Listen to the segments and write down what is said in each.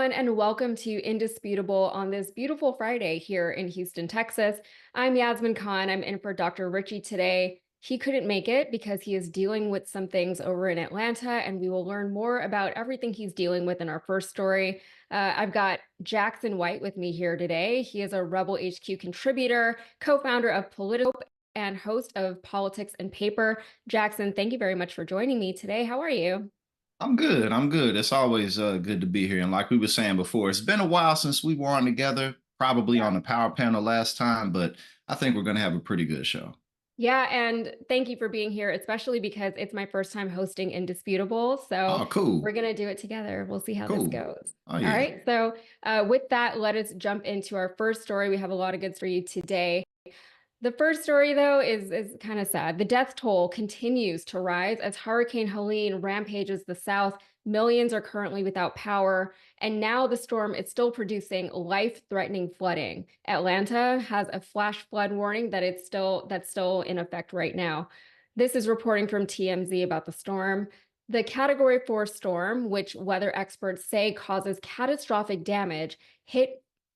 everyone, and welcome to Indisputable on this beautiful Friday here in Houston, Texas. I'm Yasmin Khan. I'm in for Dr. Richie today. He couldn't make it because he is dealing with some things over in Atlanta, and we will learn more about everything he's dealing with in our first story. I've got Jackson White with me here today. He is a Rebel HQ contributor, co-founder of Politico, and host of Politics and Paper. Jackson, thank you very much for joining me today. How are you? I'm good. I'm good. It's always good to be here. And like we were saying before, it's been a while since we were on together, probably on the power panel last time, but I think we're going to have a pretty good show. Yeah, and thank you for being here, especially because it's my first time hosting Indisputable. So Oh, cool. we're going to do it together. We'll see how this Cool. goes. Oh, All yeah. right. So with that, let us jump into our first story. We have a lot of goods for you today. The first story, though, is kind of sad. The death toll continues to rise as Hurricane Helene rampages the South. Millions are currently without power, and now the storm is still producing life-threatening flooding. Atlanta has a flash flood warning that's still in effect right now. This is reporting from TMZ about the storm. The Category 4 storm, which weather experts say causes catastrophic damage,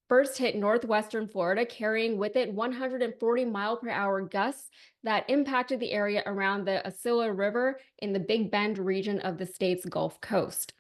first hit northwestern Florida, carrying with it 140-mile-per-hour gusts that impacted the area around the Aliya River in the Big Bend region of the state's Gulf Coast.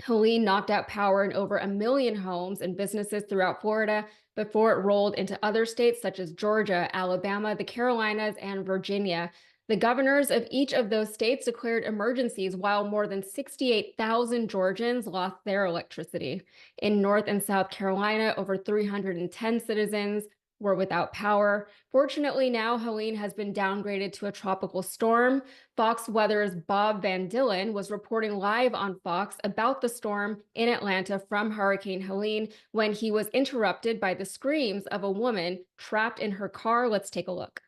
Helene knocked out power in over 1 million homes and businesses throughout Florida before it rolled into other states such as Georgia, Alabama, the Carolinas, and Virginia. The governors of each of those states declared emergencies while more than 68,000 Georgians lost their electricity. In North and South Carolina, over 310 citizens were without power. Fortunately, now Helene has been downgraded to a tropical storm. Fox Weather's Bob Van Dillen was reporting live on Fox about the storm in Atlanta from Hurricane Helene when he was interrupted by the screams of a woman trapped in her car. Let's take a look.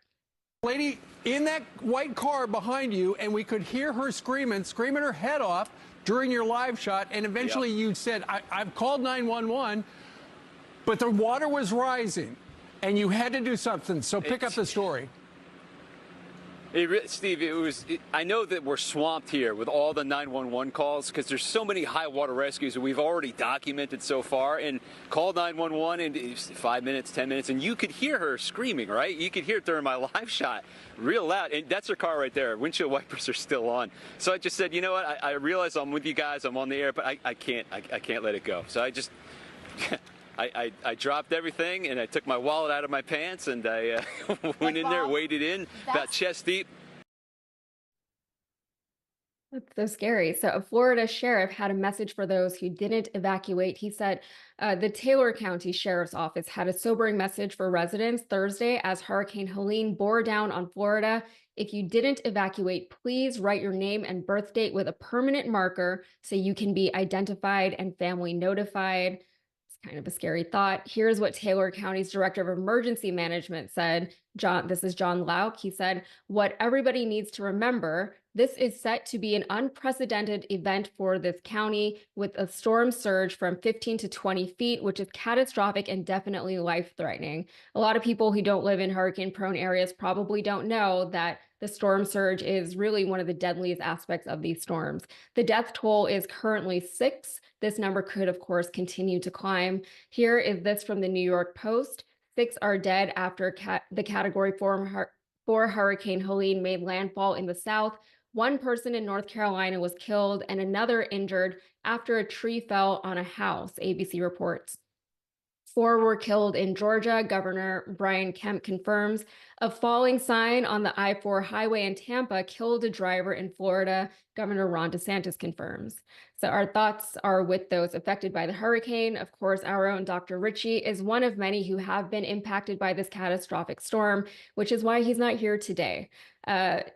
Lady in that white car behind you, and we could hear her screaming her head off during your live shot, and eventually you said, I've called 911, but the water was rising, and you had to do something, so pick up the story. Steve, I know that we're swamped here with all the 911 calls because there's so many high water rescues that we've already documented so far, and called 911 in 5 minutes, 10 minutes, and you could hear her screaming, right? You could hear it during my live shot real loud, and that's her car right there. Windshield wipers are still on. So I just said, you know what? I realize I'm with you guys. I'm on the air, but I can't let it go. So I just... I dropped everything, and I took my wallet out of my pants, and I went in there, waded in, about chest deep. That's so scary. So a Florida sheriff had a message for those who didn't evacuate. He said the Taylor County Sheriff's Office had a sobering message for residents Thursday as Hurricane Helene bore down on Florida. If you didn't evacuate, please write your name and birth date with a permanent marker so you can be identified and family notified. Kind of a scary thought. Here's what Taylor County's Director of Emergency Management said. This is John Lauk. He said, what everybody needs to remember, this is set to be an unprecedented event for this county with a storm surge from 15 to 20 feet, which is catastrophic and definitely life-threatening. A lot of people who don't live in hurricane-prone areas probably don't know that the storm surge is really one of the deadliest aspects of these storms. The death toll is currently 6. This number could, of course, continue to climb. Here is this from the New York Post. 6 are dead after the Category 4 Hurricane Helene made landfall in the South. 1 person in North Carolina was killed and another injured after a tree fell on a house, ABC reports. 4 were killed in Georgia. Governor Brian Kemp confirms a falling sign on the I-4 highway in Tampa killed a driver in Florida. Governor Ron DeSantis confirms. So our thoughts are with those affected by the hurricane. Of course, our own Dr. Richie is one of many who have been impacted by this catastrophic storm, which is why he's not here today.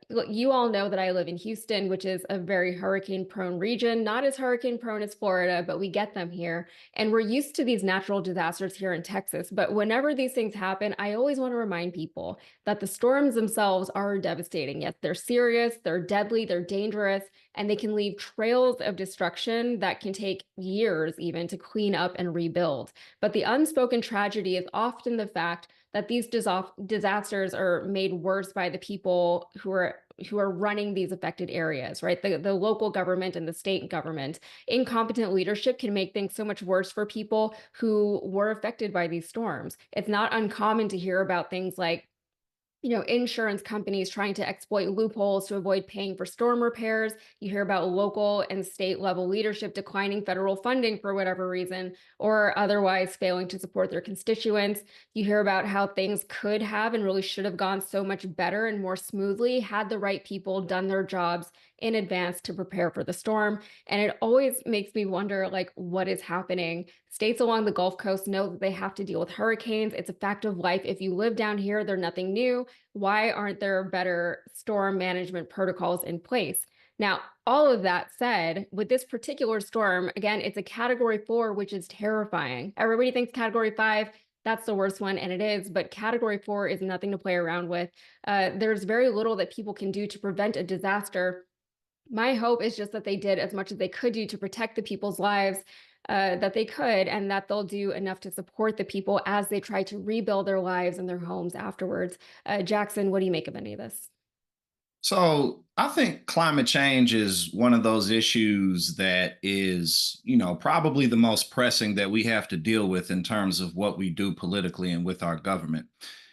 You all know that I live in Houston, which is a very hurricane-prone region, not as hurricane-prone as Florida, but we get them here. And we're used to these natural disasters here in Texas. But whenever these things happen, I always want to remind people that the storms themselves are devastating. Yes, they're serious, they're deadly, they're dangerous, and they can leave trails of destruction that can take years even to clean up and rebuild. But the unspoken tragedy is often the fact that these disasters are made worse by the people who are who are running these affected areas, right? The local government and the state government. Incompetent leadership can make things so much worse for people who were affected by these storms. It's not uncommon to hear about things like, insurance companies trying to exploit loopholes to avoid paying for storm repairs. You hear about local and state level leadership declining federal funding for whatever reason, or otherwise failing to support their constituents. You hear about how things could have and really should have gone so much better and more smoothly had the right people done their jobs in advance to prepare for the storm. And it always makes me wonder, like, what is happening? States along the Gulf Coast know that they have to deal with hurricanes. It's a fact of life. If you live down here, they're nothing new. Why aren't there better storm management protocols in place? Now, all of that said, with this particular storm, again, it's a category 4, which is terrifying. Everybody thinks category 5, that's the worst one, and it is, but category 4 is nothing to play around with. There's very little that people can do to prevent a disaster. My hope is just that they did as much as they could do to protect the people's lives that they could, and that they'll do enough to support the people as they try to rebuild their lives and their homes afterwards. Jackson, what do you make of any of this? So I think climate change is one of those issues that is, probably the most pressing that we have to deal with in terms of what we do politically and with our government.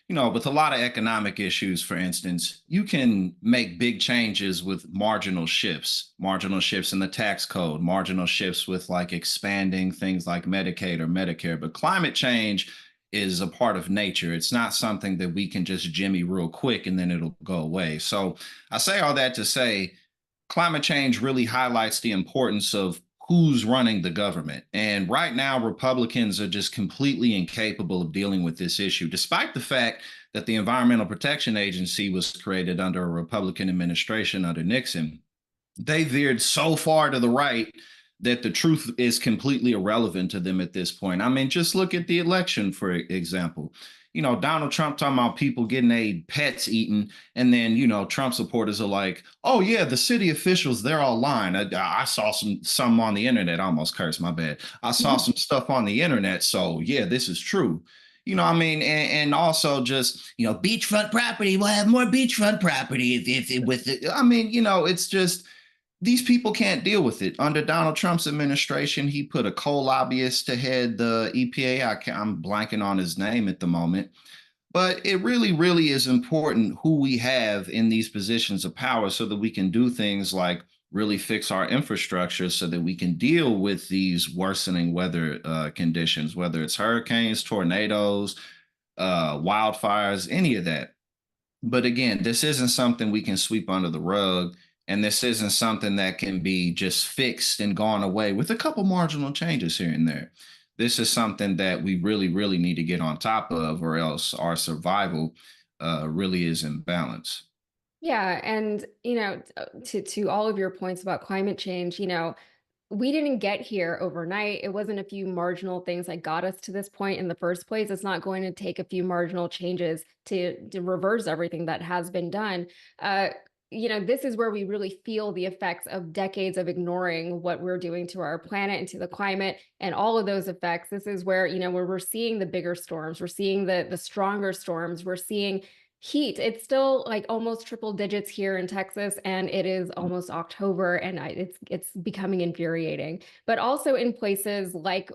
With a lot of economic issues, for instance, you can make big changes with marginal shifts in the tax code, marginal shifts with like expanding things like Medicaid or Medicare. But climate change is a part of nature. It's not something that we can just jimmy real quick and then it'll go away. So I say all that to say climate change really highlights the importance of who's running the government. And right now, Republicans are just completely incapable of dealing with this issue, despite the fact that the Environmental Protection Agency was created under a Republican administration under Nixon. They veered so far to the right that the truth is completely irrelevant to them at this point. I mean, just look at the election, for example. Donald Trump talking about people getting their pets eaten. And then, Trump supporters are like, oh, yeah, the city officials, they're all lying. I saw some on the internet. I almost cursed, my bad. I saw some stuff on the internet. So, yeah, this is true. I mean, and also just, beachfront property. We'll have more beachfront property if with it. I mean, it's just these people can't deal with it. Under Donald Trump's administration, he put a coal lobbyist to head the EPA. I'm blanking on his name at the moment. But it really, really is important who we have in these positions of power so that we can do things like really fix our infrastructure so that we can deal with these worsening weather conditions, whether it's hurricanes, tornadoes, wildfires, any of that. But again, this isn't something we can sweep under the rug. And this isn't something that can be just fixed and gone away with a couple marginal changes here and there. This is something that we really, really need to get on top of, or else our survival really is in balance. Yeah, and to all of your points about climate change, we didn't get here overnight. It wasn't a few marginal things that got us to this point in the first place. It's not going to take a few marginal changes to reverse everything that has been done. This is where we really feel the effects of decades of ignoring what we're doing to our planet and to the climate and all of those effects. This is where, where we're seeing the bigger storms, we're seeing the stronger storms, we're seeing heat. It's still like almost triple digits here in Texas, and it is almost October, and it's becoming infuriating. But also in places like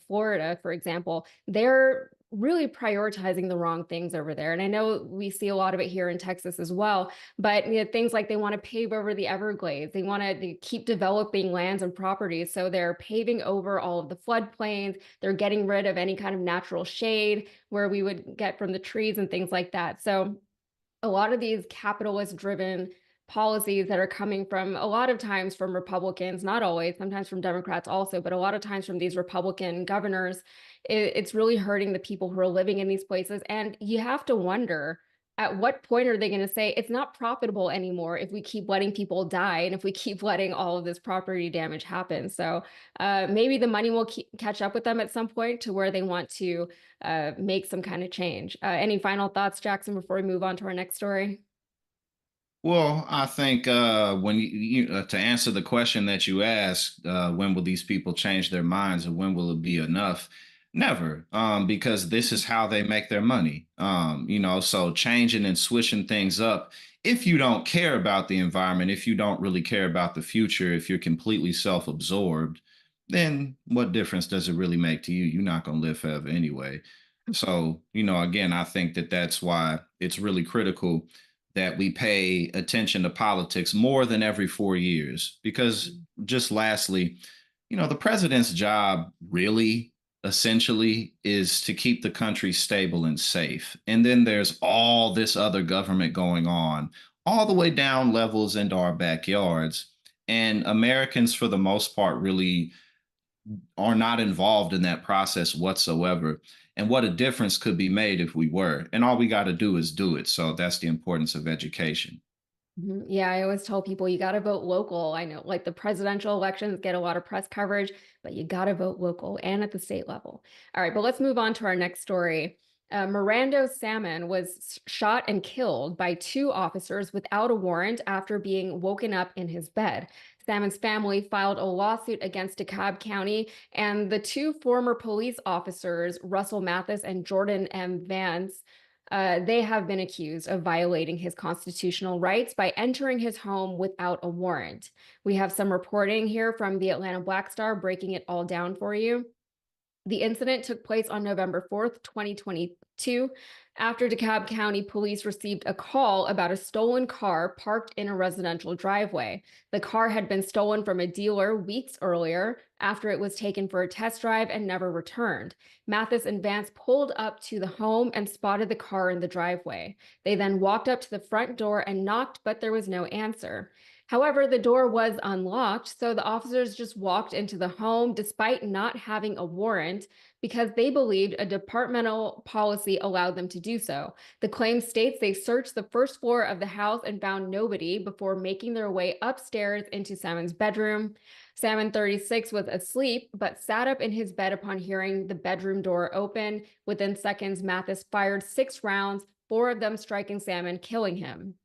Florida, for example, they're really prioritizing the wrong things over there. And I know we see a lot of it here in Texas as well, but things like they want to pave over the Everglades. They want to keep developing lands and properties. So they're paving over all of the floodplains. They're getting rid of any kind of natural shade where we would get from the trees and things like that. So a lot of these capitalist driven policies that are coming from a lot of times from Republicans, not always, sometimes from Democrats also, but a lot of times from these Republican governors, it's really hurting the people who are living in these places. And you have to wonder, at what point are they going to say it's not profitable anymore if we keep letting people die and if we keep letting all of this property damage happen? So maybe the money will catch up with them at some point to where they want to make some kind of change. Any final thoughts, Jackson, before we move on to our next story? Well, I think when to answer the question that you asked, when will these people change their minds, or when will it be enough? Never, because this is how they make their money. So changing and switching things up. If you don't care about the environment, if you don't really care about the future, if you're completely self-absorbed, then what difference does it really make to you? You're not going to live forever anyway. So, again, I think that that's why it's really critical that we pay attention to politics more than every 4 years. Because just lastly, the president's job really essentially is to keep the country stable and safe. And then there's all this other government going on, all the way down levels into our backyards. And Americans, for the most part, really are not involved in that process whatsoever. And what a difference could be made if we were. And all we got to do is do it. So that's the importance of education. Yeah, I always tell people you got to vote local. I know like the presidential elections get a lot of press coverage, but you got to vote local and at the state level. All right, but let's move on to our next story. Mirando Salmon was shot and killed by two officers without a warrant after being woken up in his bed. Salmon's family filed a lawsuit against DeKalb County, and the two former police officers, Russell Mathis and Jordan M. Vance, they have been accused of violating his constitutional rights by entering his home without a warrant. We have some reporting here from the Atlanta Black Star breaking it all down for you. The incident took place on November 4th, 2022, after DeKalb County police received a call about a stolen car parked in a residential driveway. The car had been stolen from a dealer weeks earlier after it was taken for a test drive and never returned. Mathis and Vance pulled up to the home and spotted the car in the driveway. They then walked up to the front door and knocked, but there was no answer. However, the door was unlocked, so the officers just walked into the home despite not having a warrant because they believed a departmental policy allowed them to do so. The claim states they searched the first floor of the house and found nobody before making their way upstairs into Salmon's bedroom. Salmon 36 was asleep, but sat up in his bed upon hearing the bedroom door open. Within seconds, Mathis fired 6 rounds, 4 of them striking Salmon, killing him.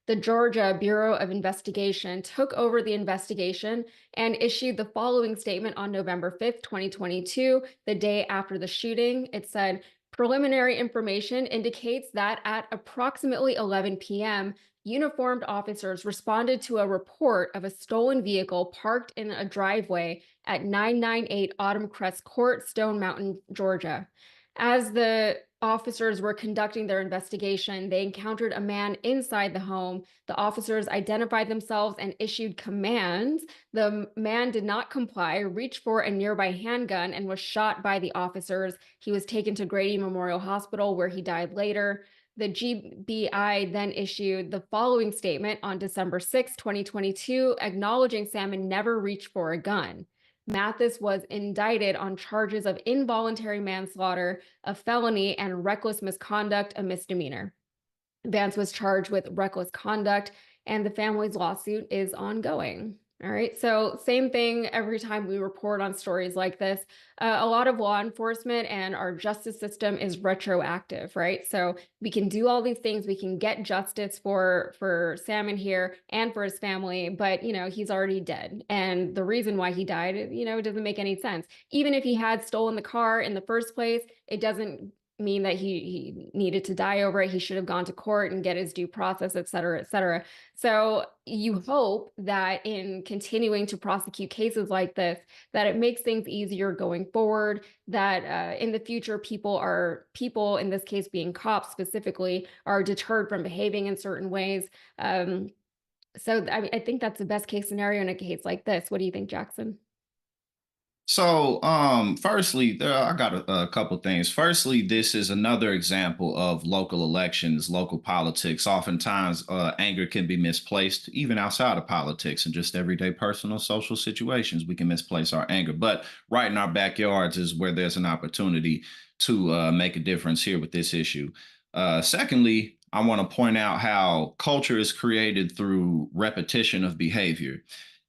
The Georgia Bureau of Investigation took over the investigation and issued the following statement on November 5th, 2022, the day after the shooting. It said, preliminary information indicates that at approximately 11 p.m., uniformed officers responded to a report of a stolen vehicle parked in a driveway at 998 Autumn Crest Court, Stone Mountain, Georgia. As the officers were conducting their investigation, they encountered a man inside the home. The officers identified themselves and issued commands. The man did not comply, reached for a nearby handgun, and was shot by the officers. He was taken to Grady Memorial Hospital, where he died later. The GBI then issued the following statement on December 6, 2022, acknowledging Salmon never reached for a gun. Mathis was indicted on charges of involuntary manslaughter, a felony, and reckless misconduct, a misdemeanor. Vance was charged with reckless conduct, and the family's lawsuit is ongoing. All right, so same thing every time we report on stories like this. A lot of law enforcement and our justice system is retroactive, right? So we can do all these things, we can get justice for Salmon here and for his family, but he's already dead, and the reason why he died, it doesn't make any sense. Even if he had stolen the car in the first place, it doesn't mean that he needed to die over it. He should have gone to court and get his due process, et cetera, et cetera. So you hope that in continuing to prosecute cases like this, that it makes things easier going forward, that in the future, people, in this case being cops specifically, are deterred from behaving in certain ways. So I think that's the best case scenario in a case like this. What do you think, Jackson? So, firstly, I got a couple things. Firstly, this is another example of local elections, local politics. Oftentimes, anger can be misplaced, even outside of politics and just everyday personal social situations. We can misplace our anger, but right in our backyards is where there's an opportunity to make a difference here with this issue. Secondly, I want to point out how culture is created through repetition of behavior.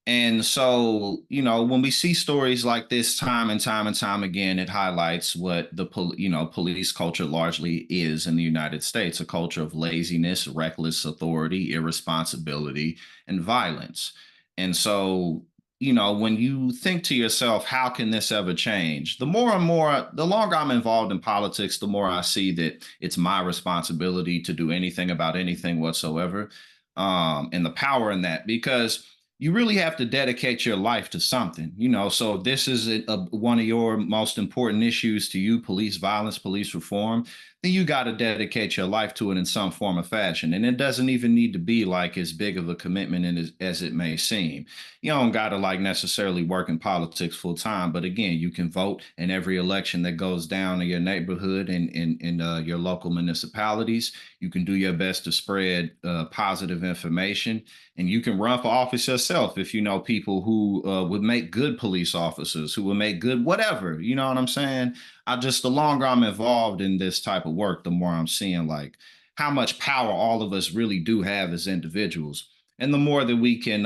And so, when we see stories like this time and time and time again, it highlights what the police culture largely is in the United States, a culture of laziness, reckless authority, irresponsibility, and violence. And so when you think to yourself, how can this ever change? The more and more, the longer I'm involved in politics, the more I see that it's my responsibility to do anything about anything whatsoever. And the power in that, because you really have to dedicate your life to something, So if this is one of your most important issues to you, police violence, police reform, then you got to dedicate your life to it in some form or fashion. And it doesn't even need to be like as big of a commitment as it may seem. You don't got to like necessarily work in politics full time, but again, you can vote in every election that goes down in your neighborhood and in your local municipalities. You can do your best to spread positive information, and you can run for office yourself if you know people who would make good police officers, who would make good whatever. You know what I'm saying? The longer I'm involved in this type of work, the more I'm seeing like how much power all of us really do have as individuals. And the more that we can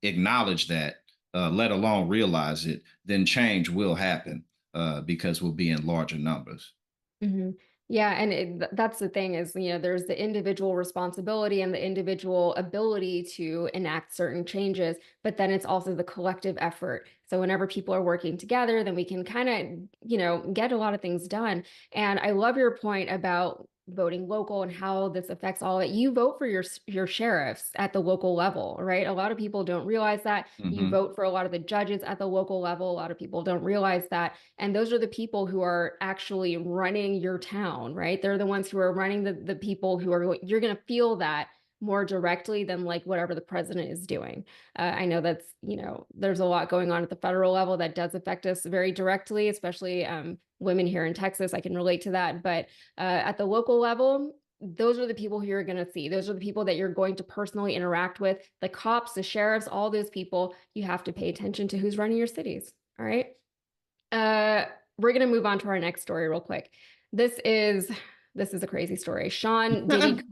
acknowledge that, let alone realize it, then change will happen because we'll be in larger numbers. Mhm. Yeah, and that's the thing is, there's the individual responsibility and the individual ability to enact certain changes, but then it's also the collective effort. So whenever people are working together, then we can kind of, get a lot of things done. And I love your point about voting local and how this affects all of it. You vote for your sheriffs at the local level, right? A lot of people don't realize that. You Hmm. vote for a lot of the judges at the local level. A lot of people don't realize that. And those are the people who are actually running your town, right? They're the ones who are running the people who are, you're going to feel that more directly than like whatever the president is doing. I know that's, there's a lot going on at the federal level that does affect us very directly, especially women here in Texas. I can relate to that. But at the local level, those are the people who you're going to see. Those are the people that you're going to personally interact with. The cops, the sheriffs, all those people, you have to pay attention to who's running your cities. All right. Uh, we're gonna move on to our next story real quick. This is a crazy story. Sean Diddy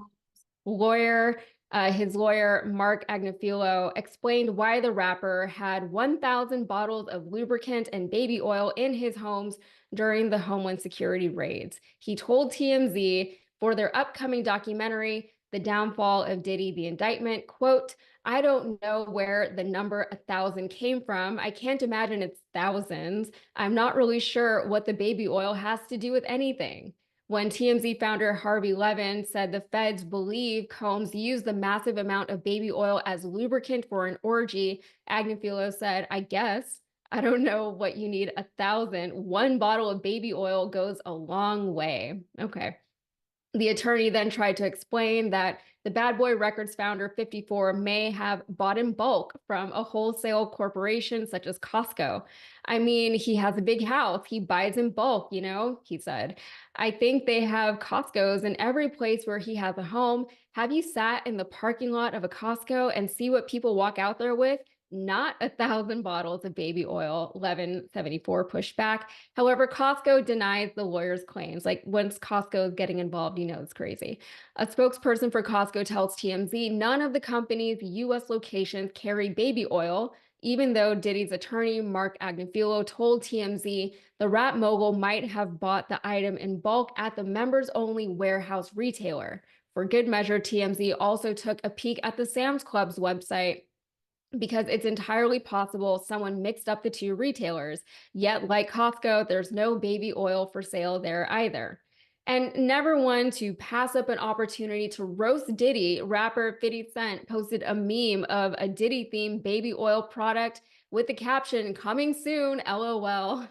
lawyer, his lawyer Mark Agnifilo explained why the rapper had 1,000 bottles of lubricant and baby oil in his homes during the Homeland Security raids. He told TMZ for their upcoming documentary, The Downfall of Diddy, the Indictment, quote, I don't know where the number 1,000 came from. I can't imagine it's thousands. I'm not really sure what the baby oil has to do with anything. When TMZ founder Harvey Levin said the feds believe Combs used the massive amount of baby oil as lubricant for an orgy, Agnifilo said, I guess. I don't know what you need 1,000. One bottle of baby oil goes a long way. Okay. The attorney then tried to explain that the Bad Boy Records founder, 54, may have bought in bulk from a wholesale corporation such as Costco. I mean, he has a big house. He buys in bulk, he said. I think they have Costco's in every place where he has a home. Have you sat in the parking lot of a Costco and see what people walk out there with? Not 1,000 bottles of baby oil, 1174 pushed back. However, Costco denies the lawyer's claims. Like once Costco is getting involved, it's crazy. A spokesperson for Costco tells TMZ none of the company's U.S. locations carry baby oil, even though Diddy's attorney, Mark Agnifilo, told TMZ the rap mogul might have bought the item in bulk at the members-only warehouse retailer. For good measure, TMZ also took a peek at the Sam's Club's website because it's entirely possible someone mixed up the two retailers. Yet, like Costco, there's no baby oil for sale there either. And never one to pass up an opportunity to roast Diddy, rapper 50 Cent posted a meme of a Diddy-themed baby oil product with the caption, coming soon, LOL.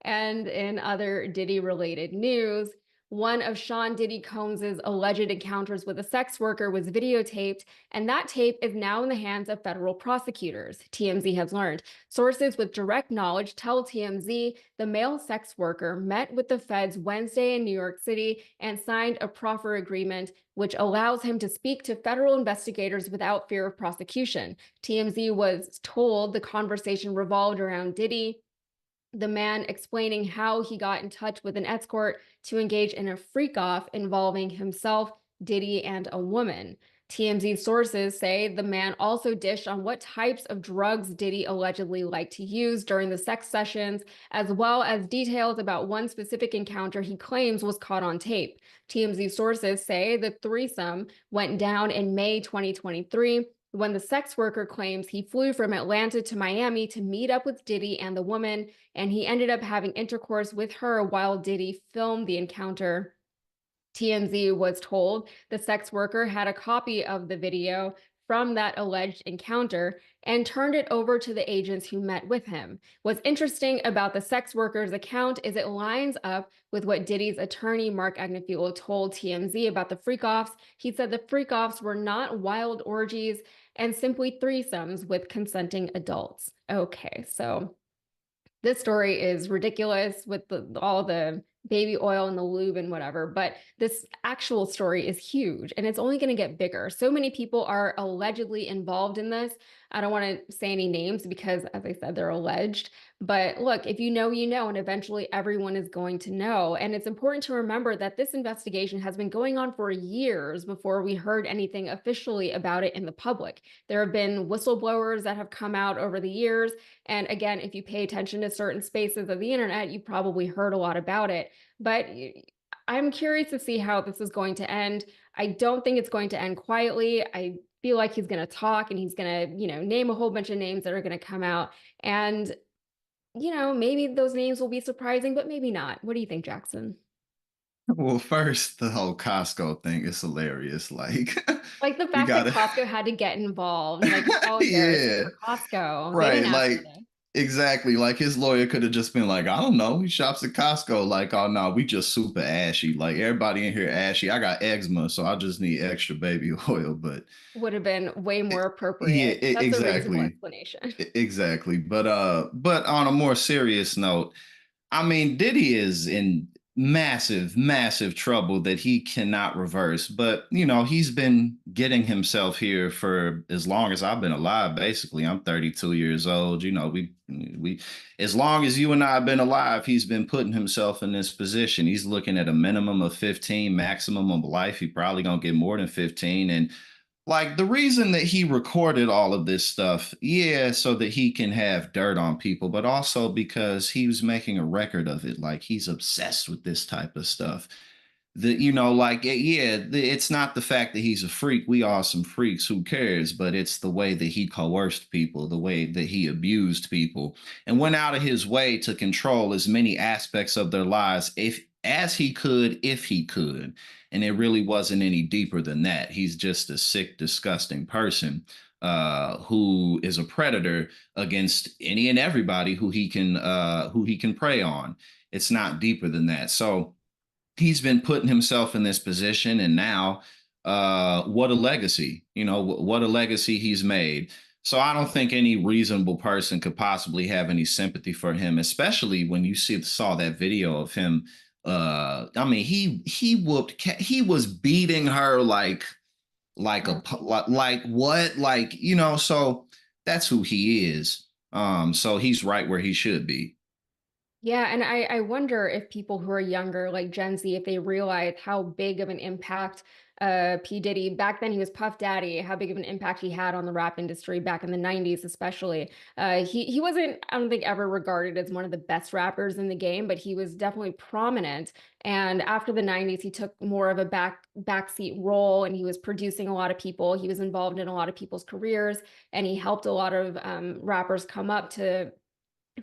And in other Diddy-related news, one of Sean Diddy Combs' alleged encounters with a sex worker was videotaped, and that tape is now in the hands of federal prosecutors, TMZ has learned. Sources with direct knowledge tell TMZ the male sex worker met with the feds Wednesday in New York City and signed a proffer agreement, which allows him to speak to federal investigators without fear of prosecution. TMZ was told the conversation revolved around Diddy, the man explaining how he got in touch with an escort to engage in a freak-off involving himself, Diddy, and a woman. TMZ sources say the man also dished on what types of drugs Diddy allegedly liked to use during the sex sessions, as well as details about one specific encounter he claims was caught on tape. TMZ sources say the threesome went down in May 2023, when the sex worker claims he flew from Atlanta to Miami to meet up with Diddy and the woman, and he ended up having intercourse with her while Diddy filmed the encounter. TMZ was told the sex worker had a copy of the video from that alleged encounter and turned it over to the agents who met with him. What's interesting about the sex worker's account is it lines up with what Diddy's attorney, Mark Agnefield, told TMZ about the freak-offs. He said the freak-offs were not wild orgies and simply threesomes with consenting adults. Okay, so this story is ridiculous with all the baby oil and the lube and whatever, but this actual story is huge and it's only going to get bigger. So many people are allegedly involved in this. I don't want to say any names because, as I said, they're alleged. But look, if you know, you know, and eventually everyone is going to know. And it's important to remember that this investigation has been going on for years before we heard anything officially about it in the public. There have been whistleblowers that have come out over the years. And again, if you pay attention to certain spaces of the internet, you probably heard a lot about it. But I'm curious to see how this is going to end. I don't think it's going to end quietly. I feel like he's going to talk and he's going to, name a whole bunch of names that are going to come out. And, maybe those names will be surprising, but maybe not. What do you think, Jackson? Well, first, the whole Costco thing is hilarious. Like, Like the we fact that gotta, Costco had to get involved, like how embarrassing yeah, for Costco. They right. didn't ask for Like, this. exactly. Like his lawyer could have just been like, I don't know, he shops at Costco. Like, oh no, we just super ashy. Like everybody in here ashy. I got eczema, so I just need extra baby oil. But Would have been way more yeah, appropriate. That's a reasonable exactly. explanation. Exactly. But on a more serious note, I mean, Diddy is in massive, massive trouble that he cannot reverse. But, he's been getting himself here for as long as I've been alive, basically. I'm 32 years old. We as long as you and I have been alive, he's been putting himself in this position. He's looking at a minimum of 15, maximum of life. He probably gonna get more than 15. And like the reason that he recorded all of this stuff, yeah, so that he can have dirt on people, but also because he was making a record of it. Like he's obsessed with this type of stuff. It's not the fact that he's a freak. We are some freaks. Who cares? But it's the way that he coerced people, the way that he abused people, and went out of his way to control as many aspects of their lives as he could, if he could. And it really wasn't any deeper than that. He's just a sick, disgusting person who is a predator against any and everybody who he can prey on. It's not deeper than that. So he's been putting himself in this position, and now what a legacy, what a legacy he's made. So I don't think any reasonable person could possibly have any sympathy for him, especially when you saw that video of him. I mean, he was beating her like what, so that's who he is. So he's right where he should be. Yeah, and I wonder if people who are younger, like Gen Z, if they realize how big of an impact P. Diddy, back then he was Puff Daddy, how big of an impact he had on the rap industry back in the 90s, especially. He wasn't, I don't think, ever regarded as one of the best rappers in the game, but he was definitely prominent. And after the 90s, he took more of a backseat role and he was producing a lot of people. He was involved in a lot of people's careers and he helped a lot of rappers come up to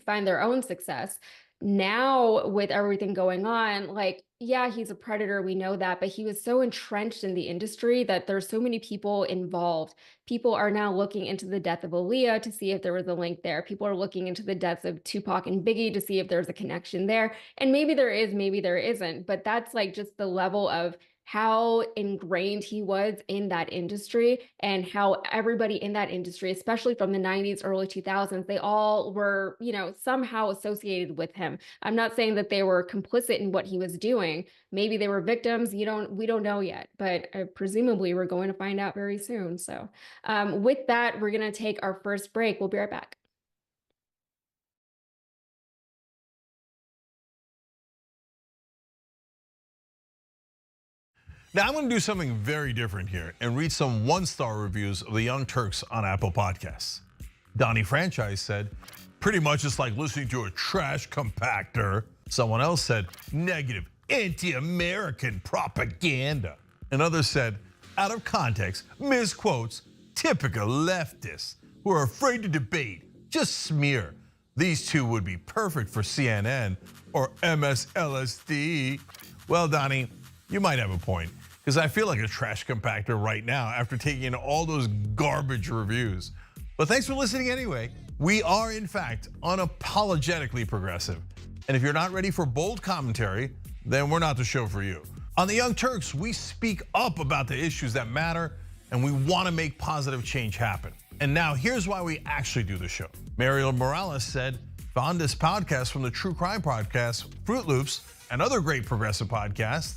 find their own success. Now, with everything going on, like, yeah, he's a predator, we know that, but he was so entrenched in the industry that there's so many people involved. People are now looking into the death of Aliya to see if there was a link there. People are looking into the deaths of Tupac and Biggie to see if there's a connection there. And maybe there is, maybe there isn't, but that's like just the level of how ingrained he was in that industry and how everybody in that industry, especially from the 90s, early 2000s, they all were, somehow associated with him. I'm not saying that they were complicit in what he was doing. Maybe they were victims. We don't know yet, but presumably we're going to find out very soon. So with that, we're going to take our first break. We'll be right back. Now, I'm going to do something very different here and read some one-star reviews of the Young Turks on Apple Podcasts. Donnie Franchise said, pretty much it's like listening to a trash compactor. Someone else said, negative, anti-American propaganda. And others said, out of context, misquotes, Typical leftists who are afraid to debate, just smear. These two would be perfect for CNN or MSLSD. Well, Donnie, you might have a point, because I feel like a trash compactor right now after taking in all those garbage reviews. But thanks for listening anyway. We are, in fact, unapologetically progressive. And if you're not ready for bold commentary, then we're not the show for you. On the Young Turks, we speak up about the issues that matter, and we want to make positive change happen. And now here's why we actually do the show. Mariel Morales said, found this podcast from the true crime podcast, Fruit Loops, and other great progressive podcasts.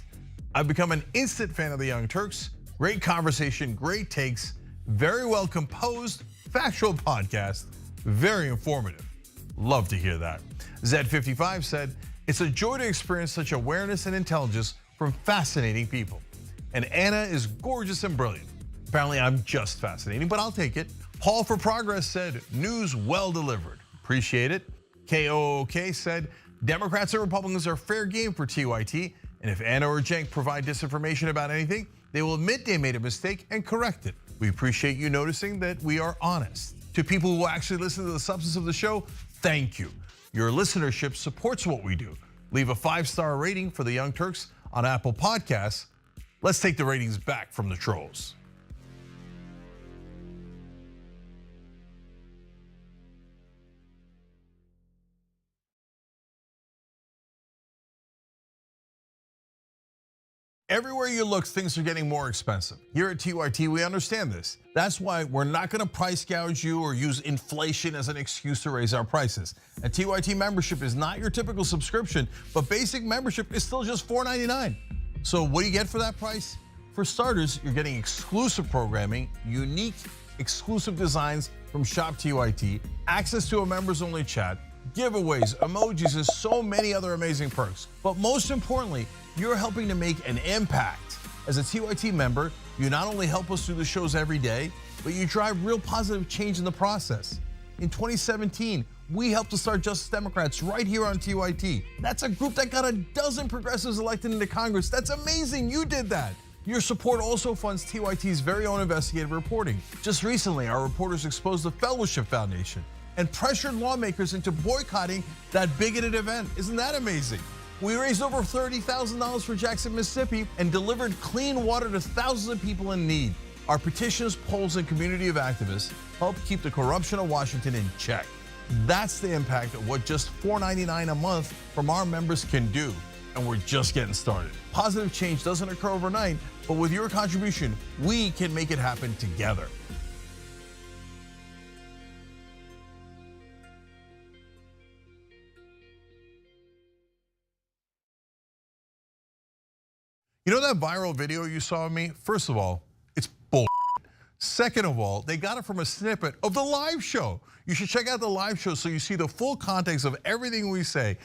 I've become an instant fan of the Young Turks. Great conversation, great takes, very well composed, factual podcast, very informative. Love to hear that. Zed55 said, it's a joy to experience such awareness and intelligence from fascinating people. And Anna is gorgeous and brilliant. Apparently I'm just fascinating, but I'll take it. Paul for Progress said, news well delivered. Appreciate it. KOOK said, Democrats and Republicans are fair game for TYT, and if Anna or Cenk provide disinformation about anything, they will admit they made a mistake and correct it. We appreciate you noticing that we are honest. To people who actually listen to the substance of the show, thank you. Your listenership supports what we do. Leave a 5-star rating for the Young Turks on Apple Podcasts. Let's take the ratings back from the trolls. Everywhere you look, things are getting more expensive. Here at TYT, we understand this. That's why we're not going to price gouge you or use inflation as an excuse to raise our prices. A TYT membership is not your typical subscription, but basic membership is still just $4.99. So what do you get for that price? For starters, you're getting exclusive programming, unique, exclusive designs from Shop TYT, access to a members-only chat, giveaways, emojis, and so many other amazing perks. But most importantly, you're helping to make an impact. As a TYT member, you not only help us do the shows every day, but you drive real positive change in the process. In 2017, we helped to start Justice Democrats right here on TYT. That's a group that got a dozen progressives elected into Congress. That's amazing, you did that. Your support also funds TYT's very own investigative reporting. Just recently, our reporters exposed the Fellowship Foundation and pressured lawmakers into boycotting that bigoted event. Isn't that amazing? We raised over $30,000 for Jackson, Mississippi, and delivered clean water to thousands of people in need. Our petitions, polls, and community of activists help keep the corruption of Washington in check. That's the impact of what just $4.99 a month from our members can do, and we're just getting started. Positive change doesn't occur overnight, but with your contribution, we can make it happen together. You know that viral video you saw of me? First of all, it's bull. Second of all, they got it from a snippet of the live show. You should check out the live show so you see the full context of everything we say.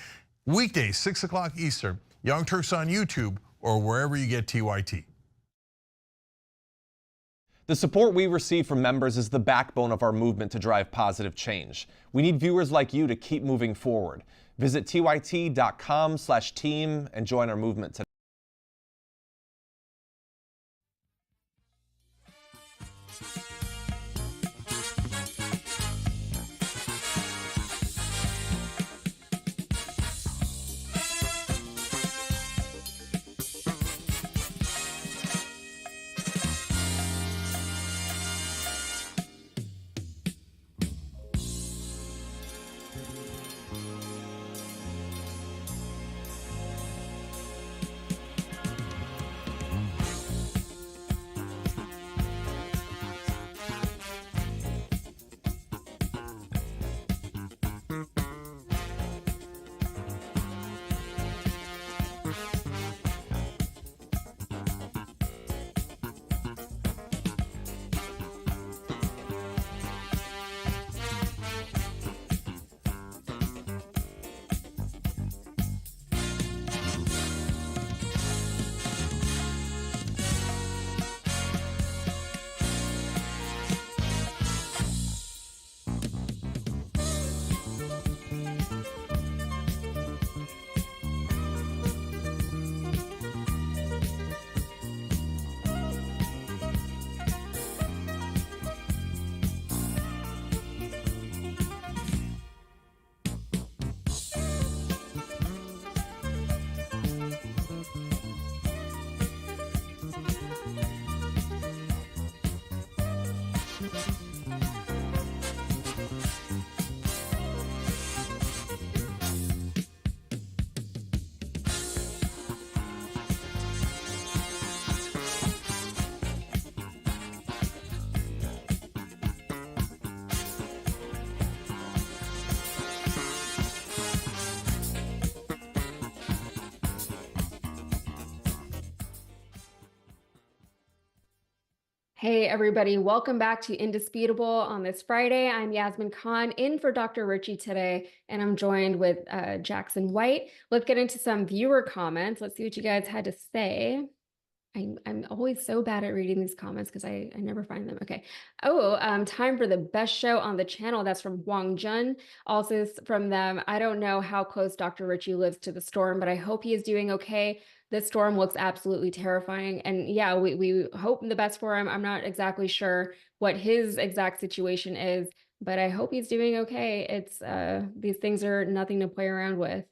Weekdays, 6 o'clock Eastern, Young Turks on YouTube or wherever you get TYT. The support we receive from members is the backbone of our movement to drive positive change. We need viewers like you to keep moving forward. Visit tyt.com/team and join our movement today. Hey, everybody. Welcome back to Indisputable on this Friday. I'm Yasmin Khan in for Dr. Richie today, and I'm joined with Jackson White. Let's get into some viewer comments. Let's see what you guys had to say. I'm always so bad at reading these comments because I never find them. Okay. Oh, time for the best show on the channel. That's from Wang Jun. Also from them, I don't know how close Dr. Richie lives to the storm, but I hope he is doing okay. This storm looks absolutely terrifying. And yeah, we hope the best for him. I'm not exactly sure what his exact situation is, but I hope he's doing okay. It's these things are nothing to play around with.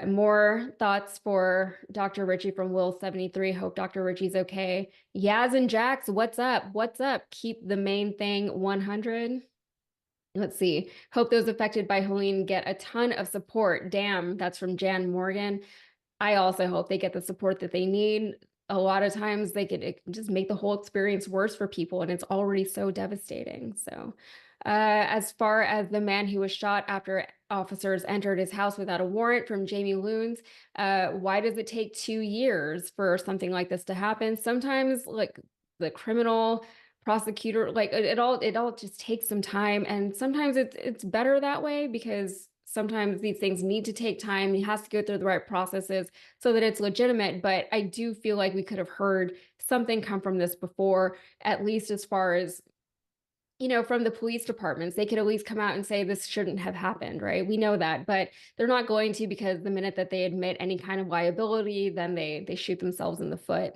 More thoughts for Dr. Richie from Will73. Hope Dr. Richie's okay. Yaz and Jax, what's up? What's up? Keep the main thing 100. Let's see. Hope those affected by Helene get a ton of support. Damn, that's from Jan Morgan. I also hope they get the support that they need. A lot of times it can just make the whole experience worse for people, and it's already so devastating. So as far as the man who was shot after officers entered his house without a warrant from Jamie Loons, why does it take 2 years for something like this to happen? Sometimes like the criminal prosecutor, like it all just takes some time, and sometimes it's better that way because sometimes these things need to take time. He has to go through the right processes so that it's legitimate. But I do feel like we could have heard something come from this before, at least as far as, from the police departments. They could at least come out and say this shouldn't have happened, right? We know that, but they're not going to, because the minute that they admit any kind of liability, then they shoot themselves in the foot.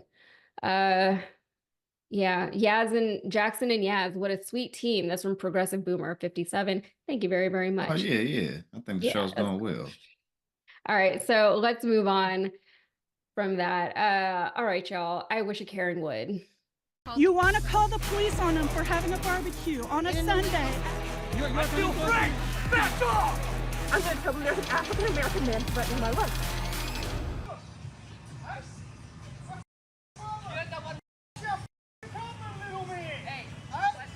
Yeah, Yaz and Jackson and Yaz, what a sweet team. That's from Progressive Boomer 57. Thank you very, very much. Oh yeah. I think the Yeah, show's going well. all right, so let's move on from that. All right, y'all. I wish a Karen would. You want to call the police on them for having a barbecue on a Sunday. I feel free! Back off! I'm going to tell them there's an African-American man threatening my life.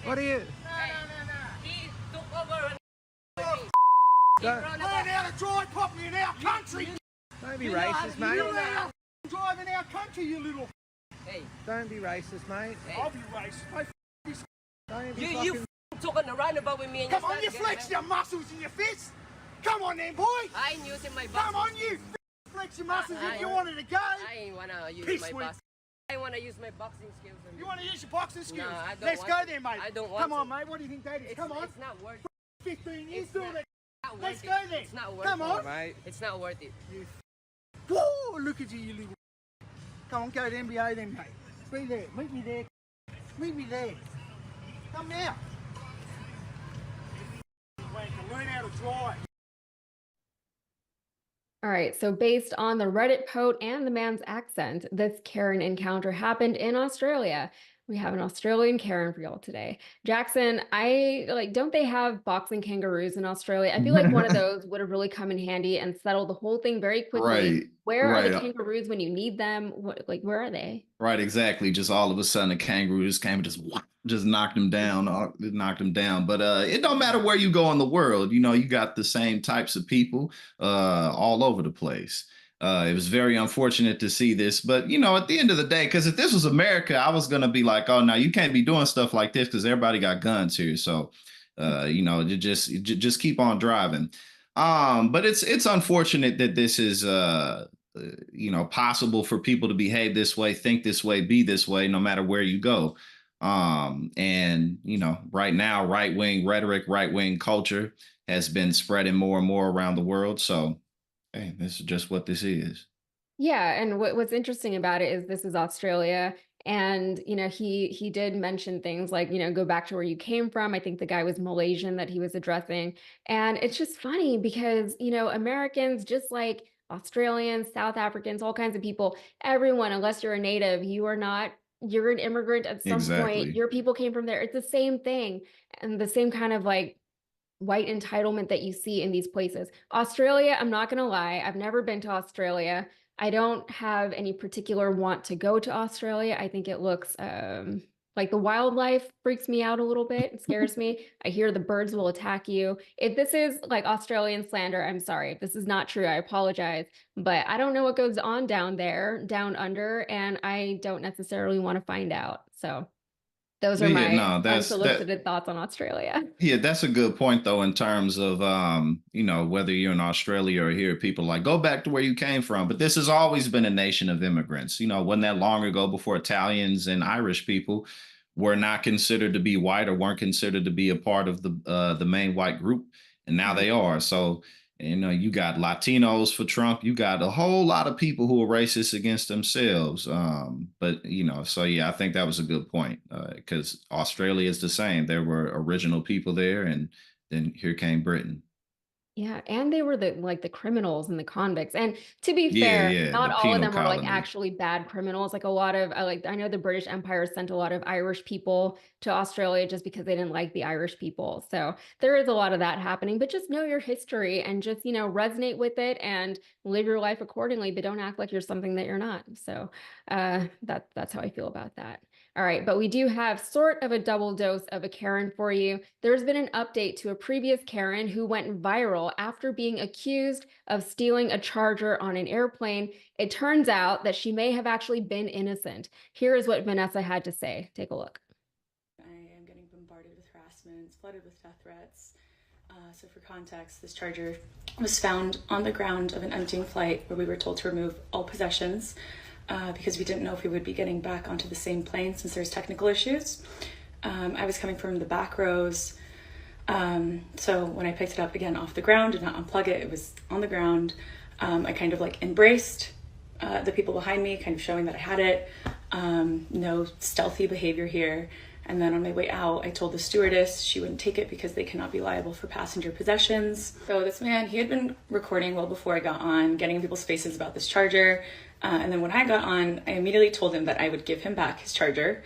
What are you? He took over. Learn how to drive properly in our country. Don't be racist, mate. You know how to drive in our country, you little. Hey. Don't be racist, mate. I'll be racist. Don't be You talking around about with me and come on, you flex your muscles in your fists. Come on then, boy. I ain't using my boxing. Come on, you flex your muscles if you wanted to go. I ain't want to use my boxing. I want to use my boxing skills. You want to use your boxing skills? No, I don't. Let's go then, mate. I don't want. Come on, mate. What do you think that is? Come on. It's not worth it. 15 years doing it. Let's go then. It's not worth it. Come on, mate. It's not worth it. Whoa, look at you little. Come on, go to NBA then, mate. Be there. Meet me there. Meet me there. Come now. Learn how to drive. All right, so based on the Reddit post and the man's accent, this Karen encounter happened in Australia. We have an Australian Karen for y'all today. Jackson, don't they have boxing kangaroos in Australia? I feel like one of those would have really come in handy and settled the whole thing very quickly. Right. Where are the kangaroos when you need them? Where are they? Right, exactly. Just all of a sudden a kangaroo just came and just knocked him down. But it don't matter where you go in the world. You got the same types of people all over the place. It was very unfortunate to see this, but at the end of the day, because if this was America, I was gonna be like, oh, no, you can't be doing stuff like this because everybody got guns here. So, just keep on driving. But it's unfortunate that this is possible for people to behave this way, think this way, be this way, no matter where you go. And right now, right-wing rhetoric, right-wing culture has been spreading more and more around the world. So, hey, this is just what this is. Yeah, and what's interesting about it is this is Australia, and he did mention things like go back to where you came from. I think the guy was Malaysian that he was addressing, and it's just funny because Americans, just like Australians, South Africans, all kinds of people, everyone, unless you're a native, you're an immigrant at some point. Your people came from there. It's the same thing, and the same kind of white entitlement that you see in these places. Australia, I'm not going to lie, I've never been to Australia. I don't have any particular want to go to Australia. I think it looks like the wildlife freaks me out a little bit. It scares me. I hear the birds will attack you. If this is like Australian slander, I'm sorry. If this is not true, I apologize. But I don't know what goes on down there, down under, and I don't necessarily want to find out. So Those are Yeah, my no, unsolicited thoughts on Australia. yeah, that's a good point though, in terms of whether you're in Australia or here, people like go back to where you came from. But this has always been a nation of immigrants. Wasn't that long ago before Italians and Irish people were not considered to be white or weren't considered to be a part of the main white group, and now they are. So you got Latinos for Trump. You got a whole lot of people who are racist against themselves. But so yeah, I think that was a good point, because Australia is the same. There were original people there, and then here came Britain. Yeah, and they were the criminals and the convicts. And to be Yeah, fair, yeah, not the all of penal them were colony. actually bad criminals. Like a lot of I know the British Empire sent a lot of Irish people to Australia just because they didn't like the Irish people. So there is a lot of that happening, but just know your history and just, resonate with it and live your life accordingly, but don't act like you're something that you're not. So that's how I feel about that. All right, but we do have sort of a double dose of a Karen for you. There's been an update to a previous Karen who went viral after being accused of stealing a charger on an airplane. It turns out that she may have actually been innocent. Here is what Vanessa had to say. Take a look. I am getting bombarded with harassment, flooded with death threats. So for context, this charger was found on the ground of an emptying flight where we were told to remove all possessions. Because we didn't know if we would be getting back onto the same plane since there's technical issues. I was coming from the back rows. So when I picked it up again off the ground, did not unplug it, it was on the ground. I kind of embraced the people behind me, kind of showing that I had it. No stealthy behavior here. And then on my way out, I told the stewardess she wouldn't take it because they cannot be liable for passenger possessions. So this man, he had been recording well before I got on, getting in people's faces about this charger. And then when I got on, I immediately told him that I would give him back his charger.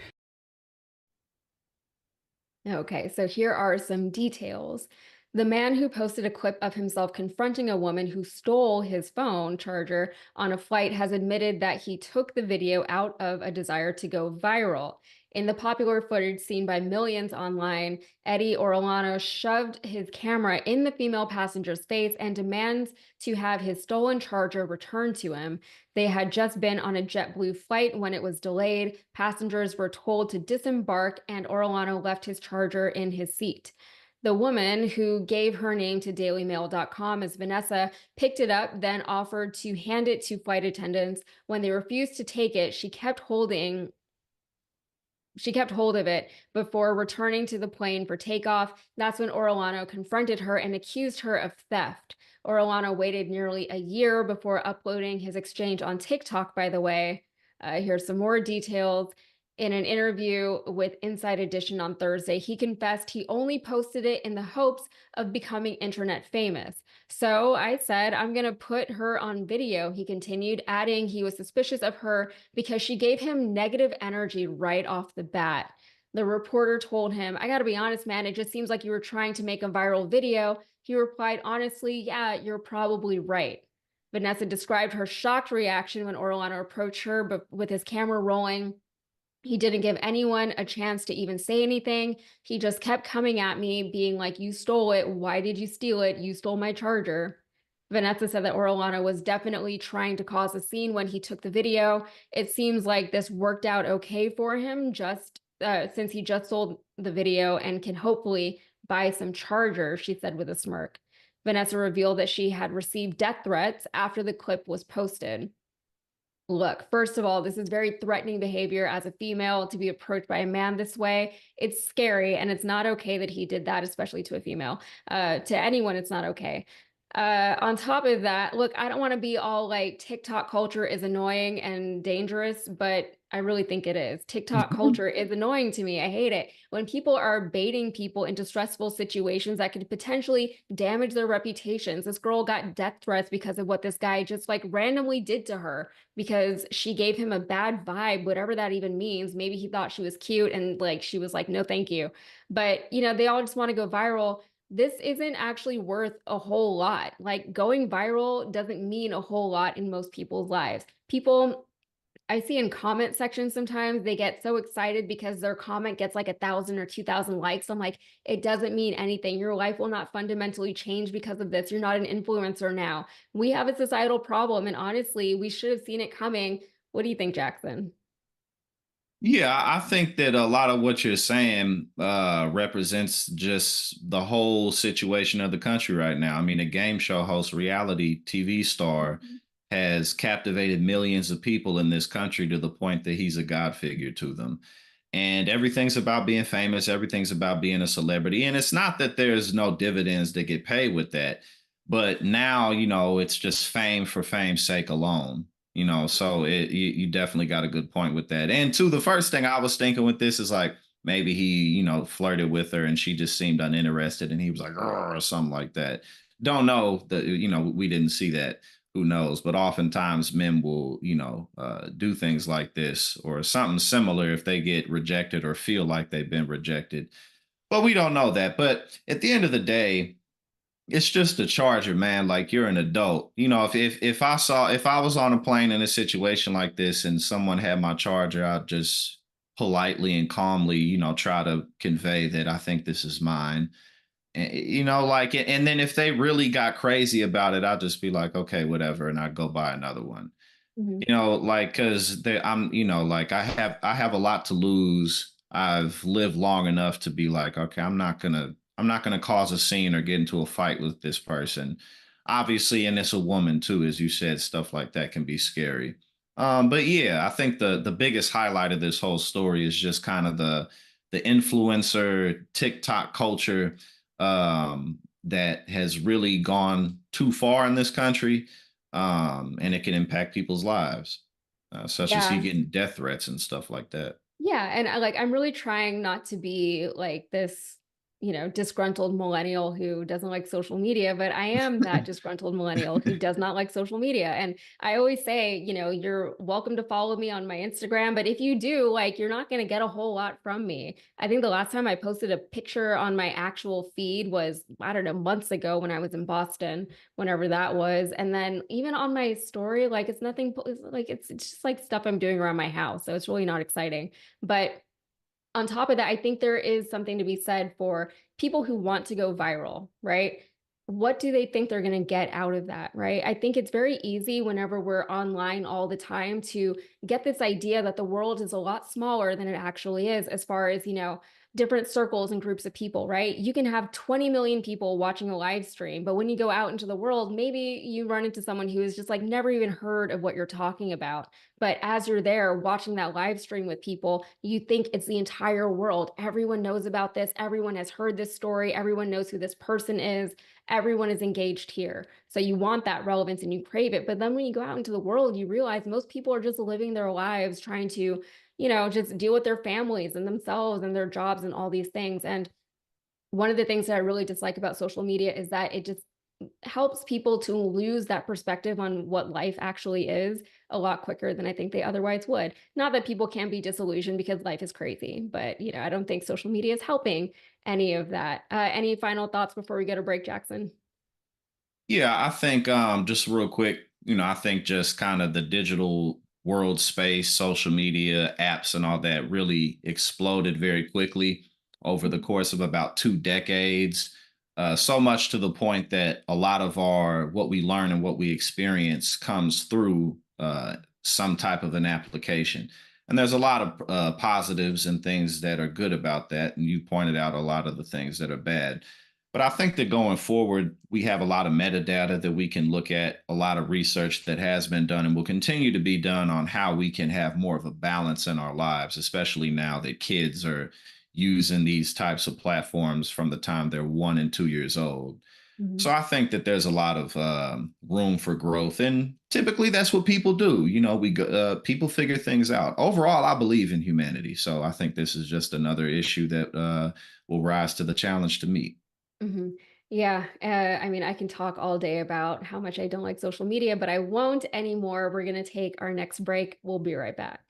Okay, so here are some details. The man who posted a clip of himself confronting a woman who stole his phone charger on a flight has admitted that he took the video out of a desire to go viral. In the popular footage seen by millions online, Eddie Orlano shoved his camera in the female passenger's face and demands to have his stolen charger returned to him. They had just been on a JetBlue flight when it was delayed. Passengers were told to disembark, and Orlano left his charger in his seat. The woman, who gave her name to dailymail.com as Vanessa, picked it up, then offered to hand it to flight attendants. When they refused to take it, she kept hold of it before returning to the plane for takeoff. That's when Orlano confronted her and accused her of theft. Orlano waited nearly a year before uploading his exchange on TikTok, by the way. Here's some more details. In an interview with Inside Edition on Thursday, he confessed he only posted it in the hopes of becoming internet famous. So I said, I'm going to put her on video, he continued, adding he was suspicious of her because she gave him negative energy right off the bat. The reporter told him, I got to be honest, man, it just seems like you were trying to make a viral video. He replied, honestly, yeah, you're probably right. Vanessa described her shocked reaction when Orlano approached her, but with his camera rolling. He didn't give anyone a chance to even say anything. He just kept coming at me, being like, you stole it. Why did you steal it? You stole my charger. Vanessa said that Orlano was definitely trying to cause a scene when he took the video. It seems like this worked out okay for him, just since he just sold the video and can hopefully buy some charger, she said with a smirk. Vanessa revealed that she had received death threats after the clip was posted. Look, first of all, this is very threatening behavior as a female to be approached by a man this way. It's scary, and it's not okay that he did that, especially to a female. To anyone, it's not okay. On top of that, look, I don't want to be all like TikTok culture is annoying and dangerous, but I really think it is. TikTok culture is annoying to me. I hate it. When people are baiting people into stressful situations that could potentially damage their reputations. This girl got death threats because of what this guy just randomly did to her because she gave him a bad vibe, whatever that even means. Maybe he thought she was cute and she was like, no, thank you. But, they all just want to go viral. This isn't actually worth a whole lot. Going viral doesn't mean a whole lot in most people's lives. People I see in comment sections sometimes they get so excited because their comment gets 1,000 or 2,000 likes. I'm like, it doesn't mean anything. Your life will not fundamentally change because of this. You're not an influencer now. We have a societal problem, and honestly, we should have seen it coming. What do you think, Jackson? Yeah, I think that a lot of what you're saying represents just the whole situation of the country right now. I mean, a game show host, reality TV star, Mhm. has captivated millions of people in this country to the point that he's a god figure to them. And everything's about being famous, everything's about being a celebrity. And it's not that there's no dividends that get paid with that, but now, it's just fame for fame's sake alone. So you definitely got a good point with that. And the first thing I was thinking with this is like maybe he, flirted with her and she just seemed uninterested and he was like, "Arr," or something like that. Don't know that, we didn't see that. Who knows? But oftentimes men will, do things like this or something similar if they get rejected or feel like they've been rejected. But we don't know that. But at the end of the day, it's just a charger, man. Like, you're an adult. If I was on a plane in a situation like this and someone had my charger, I'd just politely and calmly, try to convey that I think this is mine. Like, and then if they really got crazy about it, I'll just be like, okay, whatever, and I'd go buy another one. Mhm. Like, because I'm, like, I have a lot to lose. I've lived long enough to be like, okay, I'm not gonna cause a scene or get into a fight with this person. Obviously, and it's a woman too, as you said, stuff like that can be scary. But yeah, I think the biggest highlight of this whole story is just kind of the influencer TikTok culture that has really gone too far in this country, and it can impact people's lives, such as he Yeah. getting death threats and stuff like that. Yeah, and I'm really trying not to be like this, disgruntled millennial who doesn't like social media, but I am that disgruntled millennial who does not like social media. And I always say, you're welcome to follow me on my Instagram, but if you do, like, you're not going to get a whole lot from me. I think the last time I posted a picture on my actual feed was, I don't know, months ago when I was in Boston, whenever that was. And then even on my story, like, it's nothing, it's just like stuff I'm doing around my house. So it's really not exciting. But on top of that, I think there is something to be said for people who want to go viral, right? What do they think they're going to get out of that, right? I think it's very easy whenever we're online all the time to get this idea that the world is a lot smaller than it actually is, as far as, different circles and groups of people, right? You can have 20 million people watching a live stream, but when you go out into the world, maybe you run into someone who is just like never even heard of what you're talking about. But as you're there watching that live stream with people, you think it's the entire world. Everyone knows about this. Everyone has heard this story. Everyone knows who this person is. Everyone is engaged here. So you want that relevance and you crave it. But then when you go out into the world, you realize most people are just living their lives trying to, just deal with their families and themselves and their jobs and all these things. And one of the things that I really dislike about social media is that it just helps people to lose that perspective on what life actually is a lot quicker than I think they otherwise would. Not that people can be disillusioned because life is crazy, but I don't think social media is helping any of that. Any final thoughts before we get a break, Jackson? Yeah, I think just real quick, I think just kind of the digital world space, social media, apps, and all that really exploded very quickly over the course of about 2 decades. So much to the point that a lot of what we learn and what we experience comes through some type of an application. And there's a lot of positives and things that are good about that. And you pointed out a lot of the things that are bad. But I think that going forward, we have a lot of metadata that we can look at, a lot of research that has been done and will continue to be done on how we can have more of a balance in our lives, especially now that kids are using these types of platforms from the time they're 1 and 2 years old. So Mhm. I think that there's a lot of room for growth, and typically that's what people do. People figure things out. Overall, I believe in humanity, so I think this is just another issue that will rise to the challenge to meet. Mhm. Yeah, I mean, I can talk all day about how much I don't like social media, but I won't anymore. We're going to take our next break. We'll be right back.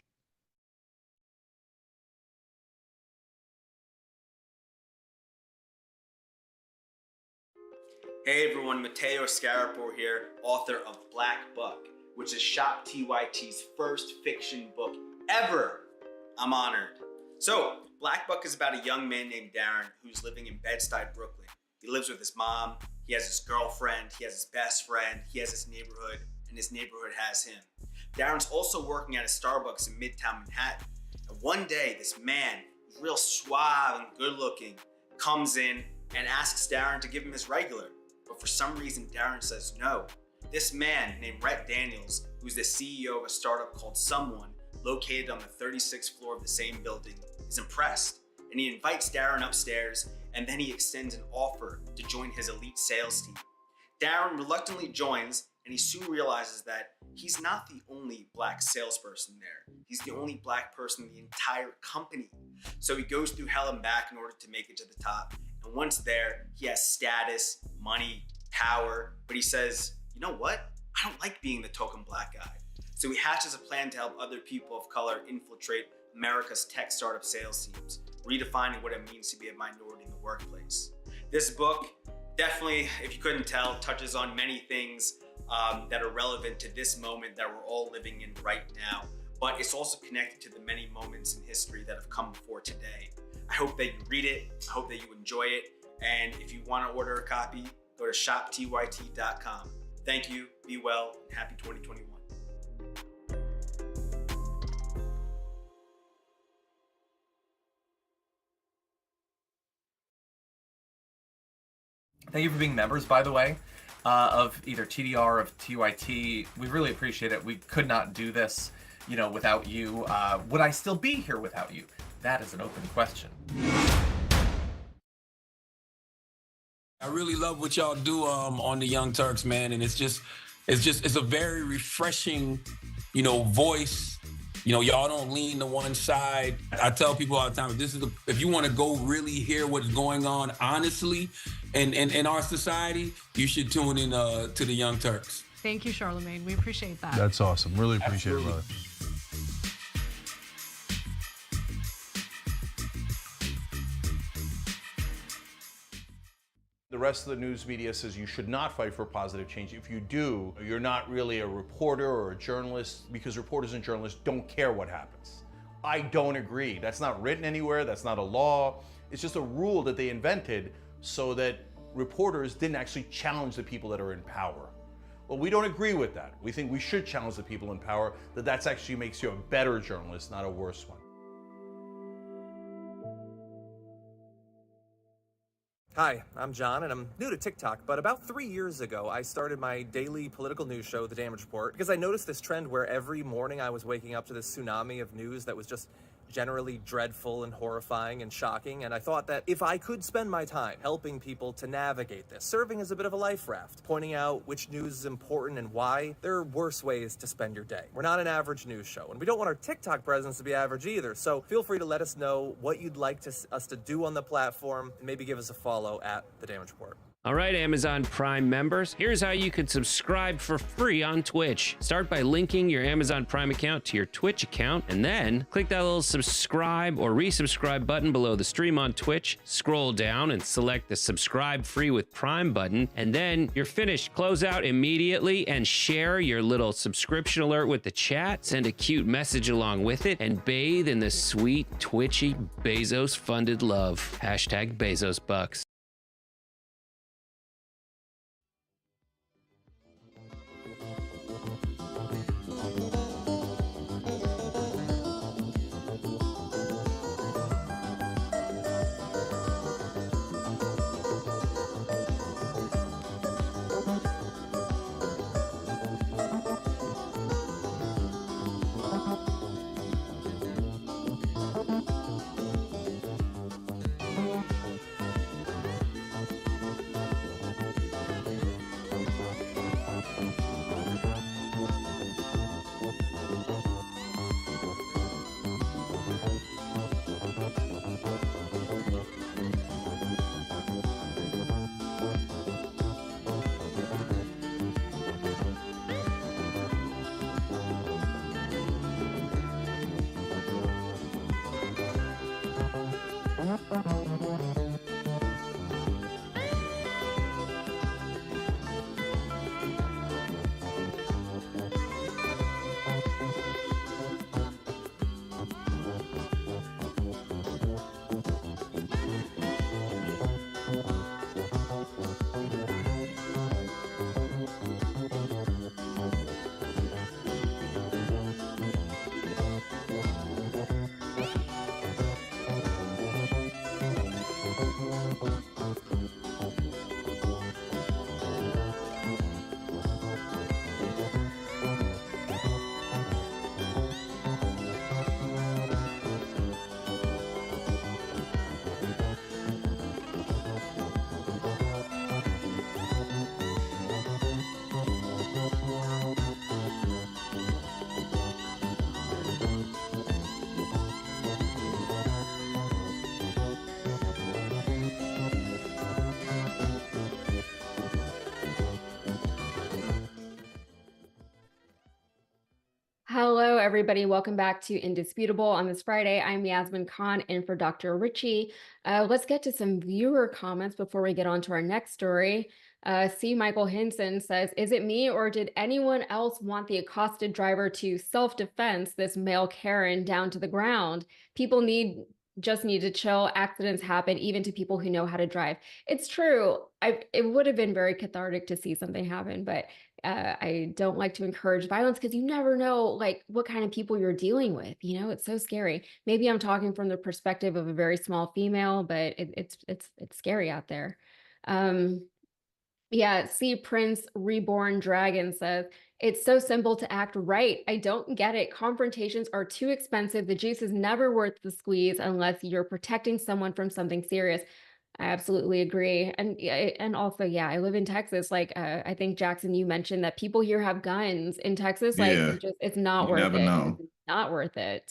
Hey everyone, Matteo Scarapore here, author of Black Buck, which is Shop TYT's first fiction book ever. I'm honored. So, Black Buck is about a young man named Darren who's living in Bed-Stuy, Brooklyn. He lives with his mom, he has his girlfriend, he has his best friend, he has his neighborhood, and his neighborhood has him. Darren's also working at a Starbucks in Midtown Manhattan. And one day, this man, real suave and good looking, comes in and asks Darren to give him his regular. But for some reason, Darren says no. This man named Rhett Daniels, who's the CEO of a startup called Someone, located on the 36th floor of the same building, is impressed. And he invites Darren upstairs, and then he extends an offer to join his elite sales team. Darren reluctantly joins, and he soon realizes that he's not the only black salesperson there. He's the only black person in the entire company. So he goes through hell and back in order to make it to the top. And once there, he has status, money, power, but he says, you know what? I don't like being the token black guy. So he hatches a plan to help other people of color infiltrate America's tech startup sales teams, redefining what it means to be a minority in the workplace. This book definitely, if you couldn't tell, touches on many things that are relevant to this moment that we're all living in right now, but it's also connected to the many moments in history that have come before today. I hope that you read it, I hope that you enjoy it, and if you want to order a copy, go to shoptyt.com. Thank you, be well, and happy 2021. Thank you for being members, by the way, of either TDR or of TYT. We really appreciate it. We could not do this, without you. Would I still be here without you? That is an open question. I really love what y'all do on the Young Turks, man, and it's a very refreshing, voice. Y'all don't lean to one side. I tell people all the time, if you want to go really hear what's going on honestly in our society, you should tune in to the Young Turks. Thank you, Charlemagne. We appreciate that. That's awesome. Really appreciate it, brother. The rest of the news media says you should not fight for positive change. If you do, you're not really a reporter or a journalist, because reporters and journalists don't care what happens. I don't agree. That's not written anywhere. That's not a law. It's just a rule that they invented so that reporters didn't actually challenge the people that are in power. Well, we don't agree with that. We think we should challenge the people in power, that actually makes you a better journalist, not a worse one. Hi, I'm John, and I'm new to TikTok, but about 3 years ago, I started my daily political news show, The Damage Report, because I noticed this trend where every morning I was waking up to this tsunami of news that was just generally dreadful and horrifying and shocking, and I thought that if I could spend my time helping people to navigate this, serving as a bit of a life raft, pointing out which news is important and why, there are worse ways to spend your day. We're not an average news show, and we don't want our TikTok presence to be average either, so feel free to let us know what you'd like us to do on the platform, and maybe give us a follow at The Damage Report. All right, Amazon Prime members, here's how you can subscribe for free on Twitch. Start by linking your Amazon Prime account to your Twitch account, and then click that little subscribe or resubscribe button below the stream on Twitch. Scroll down and select the subscribe free with Prime button, and then you're finished. Close out immediately and share your little subscription alert with the chat. Send a cute message along with it, and bathe in the sweet, twitchy, Bezos-funded love. Hashtag Bezos Bucks. everybody. Welcome back to Indisputable on this Friday. I'm Yasmin Khan in for Dr. Richie. Let's get to some viewer comments before we get on to our next story. C. Michael Hinson says, is it me or did anyone else want the accosted driver to self-defense this male Karen down to the ground? People just need to chill. Accidents happen even to people who know how to drive. It's true. It would have been very cathartic to see something happen, but I don't like to encourage violence because you never know like what kind of people you're dealing with. You know, it's so scary. Maybe I'm talking from the perspective of a very small female, but it's scary out there. Yeah, see Prince Reborn Dragon says, it's so simple to act right. I don't get it. Confrontations are too expensive. The juice is never worth the squeeze unless you're protecting someone from something serious. I absolutely agree. And also, yeah, I live in Texas. Like, I think Jackson, you mentioned that people here have guns in Texas. Like, Yeah, it's not you worth never it. know. It's not worth it.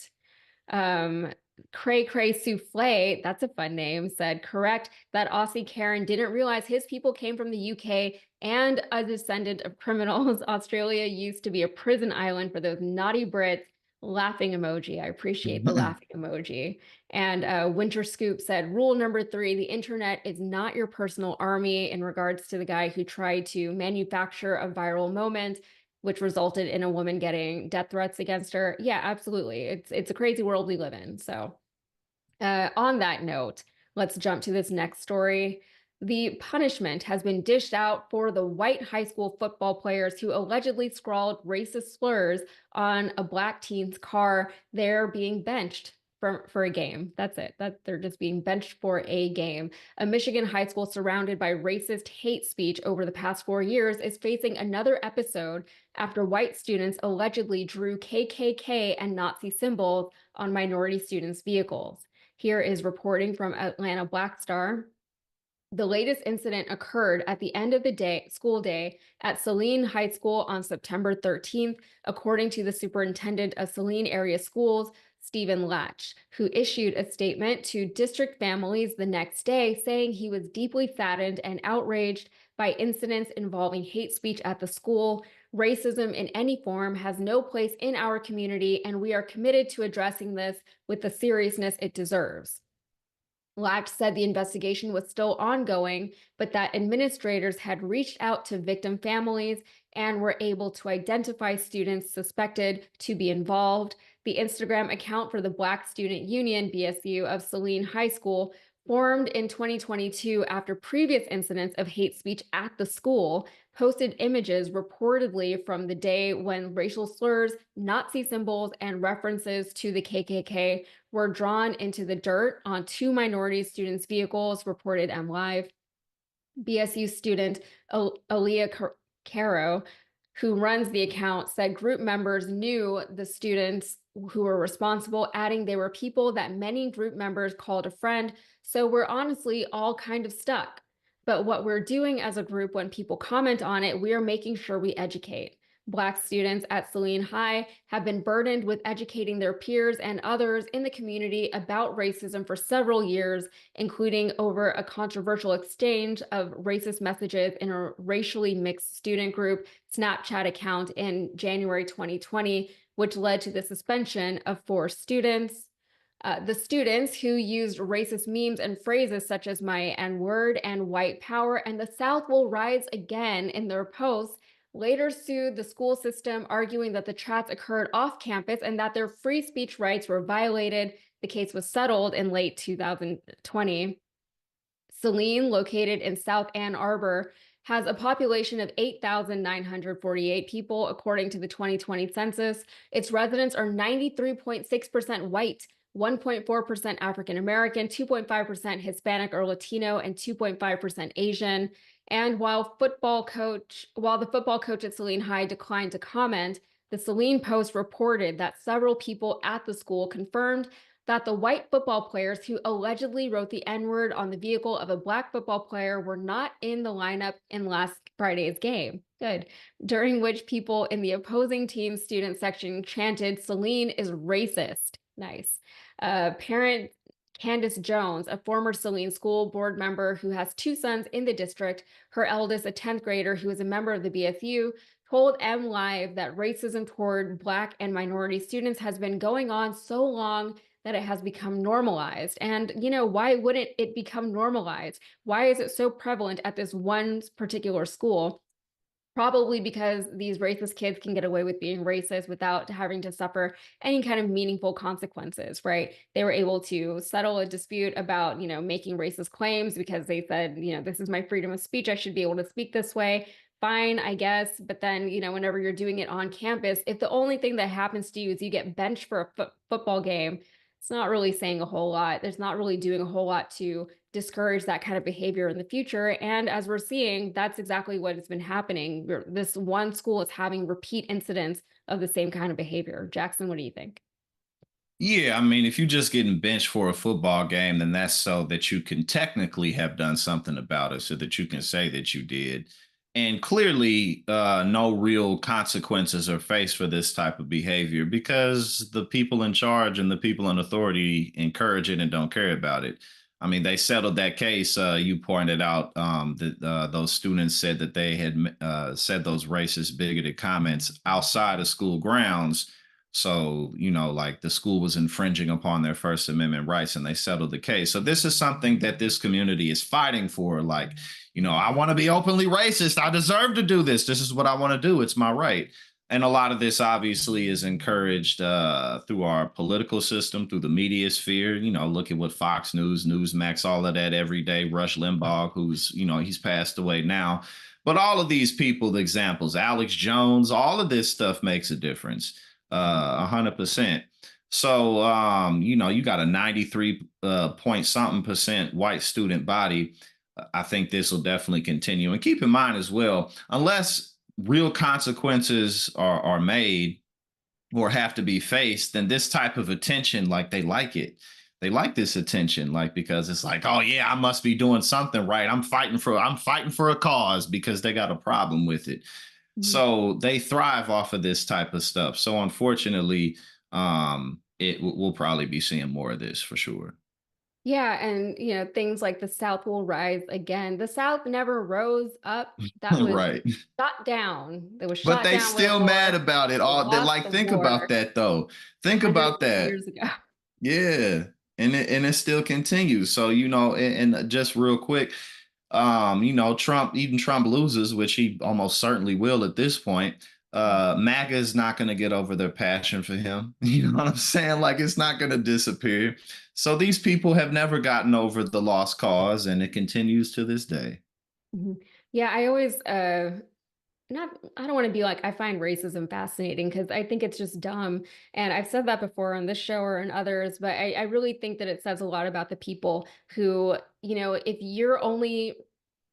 Cray Cray Souffle, that's a fun name, said, correct, that Aussie Karen didn't realize his people came from the UK and a descendant of criminals. Australia used to be a prison island for those naughty Brits. Laughing emoji. I appreciate the laughing emoji. And Winter Scoop said, rule number 3, the internet is not your personal army, in regards to the guy who tried to manufacture a viral moment which resulted in a woman getting death threats against her. Yeah, absolutely. It's a crazy world we live in. So on that note, let's jump to this next story. The punishment has been dished out for the white high school football players who allegedly scrawled racist slurs on a black teen's car. They're being benched for a game. That's it. They're just being benched for a game. A Michigan high school surrounded by racist hate speech over the past 4 years is facing another episode after white students allegedly drew KKK and Nazi symbols on minority students' vehicles. Here is reporting from Atlanta Black Star. The latest incident occurred at the end of the school day at Helene High School on September 13th, according to the superintendent of Helene area schools, Stephen Latch, who issued a statement to district families the next day saying he was deeply saddened and outraged by incidents involving hate speech at the school. Racism in any form has no place in our community, and we are committed to addressing this with the seriousness it deserves. Latch said the investigation was still ongoing, but that administrators had reached out to victim families and were able to identify students suspected to be involved. The Instagram account for the Black Student Union, BSU, of Helene High School formed in 2022 after previous incidents of hate speech at the school, posted images reportedly from the day when racial slurs, Nazi symbols, and references to the KKK were drawn into the dirt on 2 minority students' vehicles, reported MLive. BSU student Aliya Caro, who runs the account, said group members knew the students who were responsible, adding they were people that many group members called a friend, so we're honestly all kind of stuck. But what we're doing as a group when people comment on it, we are making sure we educate. Black students at Helene High have been burdened with educating their peers and others in the community about racism for several years, including over a controversial exchange of racist messages in a racially mixed student group Snapchat account in January 2020, which led to the suspension of 4 students. The students who used racist memes and phrases such as my N-word and white power and the South will rise again in their posts later sued the school system, arguing that the chats occurred off campus and that their free speech rights were violated. The case was settled in late 2020. Helene, located in South Ann Arbor, has a population of 8,948 people, according to the 2020 census. Its residents are 93.6% white, 1.4% African American, 2.5% Hispanic or Latino, and 2.5% Asian. And while the football coach at Helene High declined to comment, the Helene Post reported that several people at the school confirmed that the white football players who allegedly wrote the N-word on the vehicle of a black football player were not in the lineup in last Friday's game. Good. During which people in the opposing team's student section chanted, "Helene is racist." Nice. Parent Candace Jones, a former Saline School Board member who has 2 sons in the district, her eldest, a 10th grader who is a member of the BSU, told M Live that racism toward Black and minority students has been going on so long that it has become normalized. And, why wouldn't it become normalized? Why is it so prevalent at this one particular school? Probably because these racist kids can get away with being racist without having to suffer any kind of meaningful consequences, right? They were able to settle a dispute about, making racist claims because they said, this is my freedom of speech. I should be able to speak this way. Fine, I guess. But then, whenever you're doing it on campus, if the only thing that happens to you is you get benched for a football game, it's not really saying a whole lot. There's not really doing a whole lot to discourage that kind of behavior in the future. And as we're seeing, that's exactly what has been happening. This one school is having repeat incidents of the same kind of behavior. Jackson, what do you think? Yeah, I mean, if you're just getting benched for a football game, then that's so that you can technically have done something about it so that you can say that you did. And clearly, no real consequences are faced for this type of behavior because the people in charge and the people in authority encourage it and don't care about it. I mean, they settled that case. You pointed out that those students said that they had said those racist, bigoted comments outside of school grounds. So, like the school was infringing upon their First Amendment rights and they settled the case. So this is something that this community is fighting for. Like, I want to be openly racist. I deserve to do this. This is what I want to do. It's my right. And a lot of this obviously is encouraged through our political system, through the media sphere. Look at what Fox News, Newsmax, all of that every day. Rush Limbaugh, who's, he's passed away now. But all of these people, the examples, Alex Jones, all of this stuff makes a difference. 100%. So, you got a 93 point something percent white student body. I think this will definitely continue. And keep in mind as well, unless real consequences are made or have to be faced, then this type of attention, like they like it. They like this attention, like, because it's like, oh yeah, I must be doing something right. I'm fighting for a cause because they got a problem with it. So they thrive off of this type of stuff. So unfortunately, we'll probably be seeing more of this for sure. Yeah, and things like the South will rise again. The South never rose up. That was right. shot down. It was shot but they down still mad about it. All they're like, think about that though. Think about that. Years ago. Yeah, and it still continues. So and just real quick. Trump loses, which he almost certainly will at this point. MAGA is not going to get over their passion for him. You know what I'm saying? Like, it's not going to disappear. So these people have never gotten over the lost cause, and it continues to this day. Yeah, I always I don't want to be like, I find racism fascinating because I think it's just dumb. And I've said that before on this show or in others, but I really think that it says a lot about the people who, if you're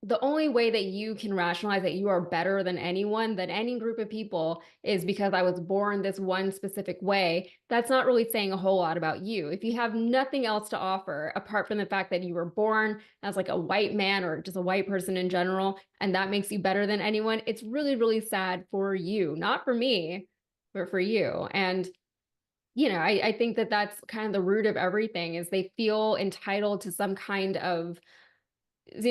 the only way that you can rationalize that you are better than anyone, than any group of people, is because I was born this one specific way. That's not really saying a whole lot about you. If you have nothing else to offer apart from the fact that you were born as like a white man or just a white person in general, and that makes you better than anyone, it's really, really sad for you. Not for me, but for you. And I think that that's kind of the root of everything, is they feel entitled to some kind of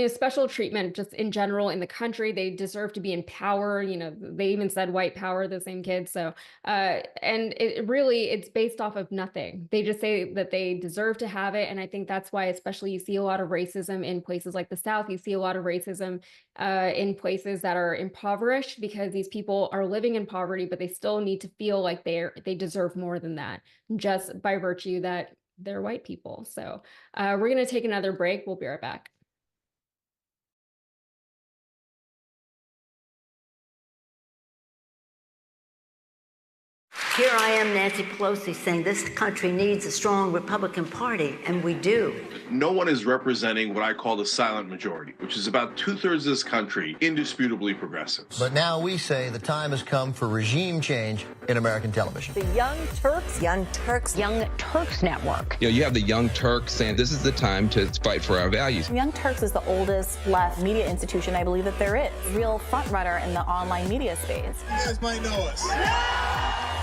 special treatment just in general in the country. They deserve to be in power. They even said white power, the same kids. So, and it's based off of nothing. They just say that they deserve to have it. And I think that's why, especially, you see a lot of racism in places like the South. You see a lot of racism in places that are impoverished, because these people are living in poverty, but they still need to feel like they deserve more than that, just by virtue that they're white people. So we're going to take another break. We'll be right back. Here I am, Nancy Pelosi, saying this country needs a strong Republican Party, and we do. No one is representing what I call the silent majority, which is about 2/3 of this country, indisputably progressive. But now we say the time has come for regime change in American television. The Young Turks Network. You have the Young Turks saying this is the time to fight for our values. Young Turks is the oldest left media institution, I believe, that there is. Real front runner in the online media space. You guys might know us.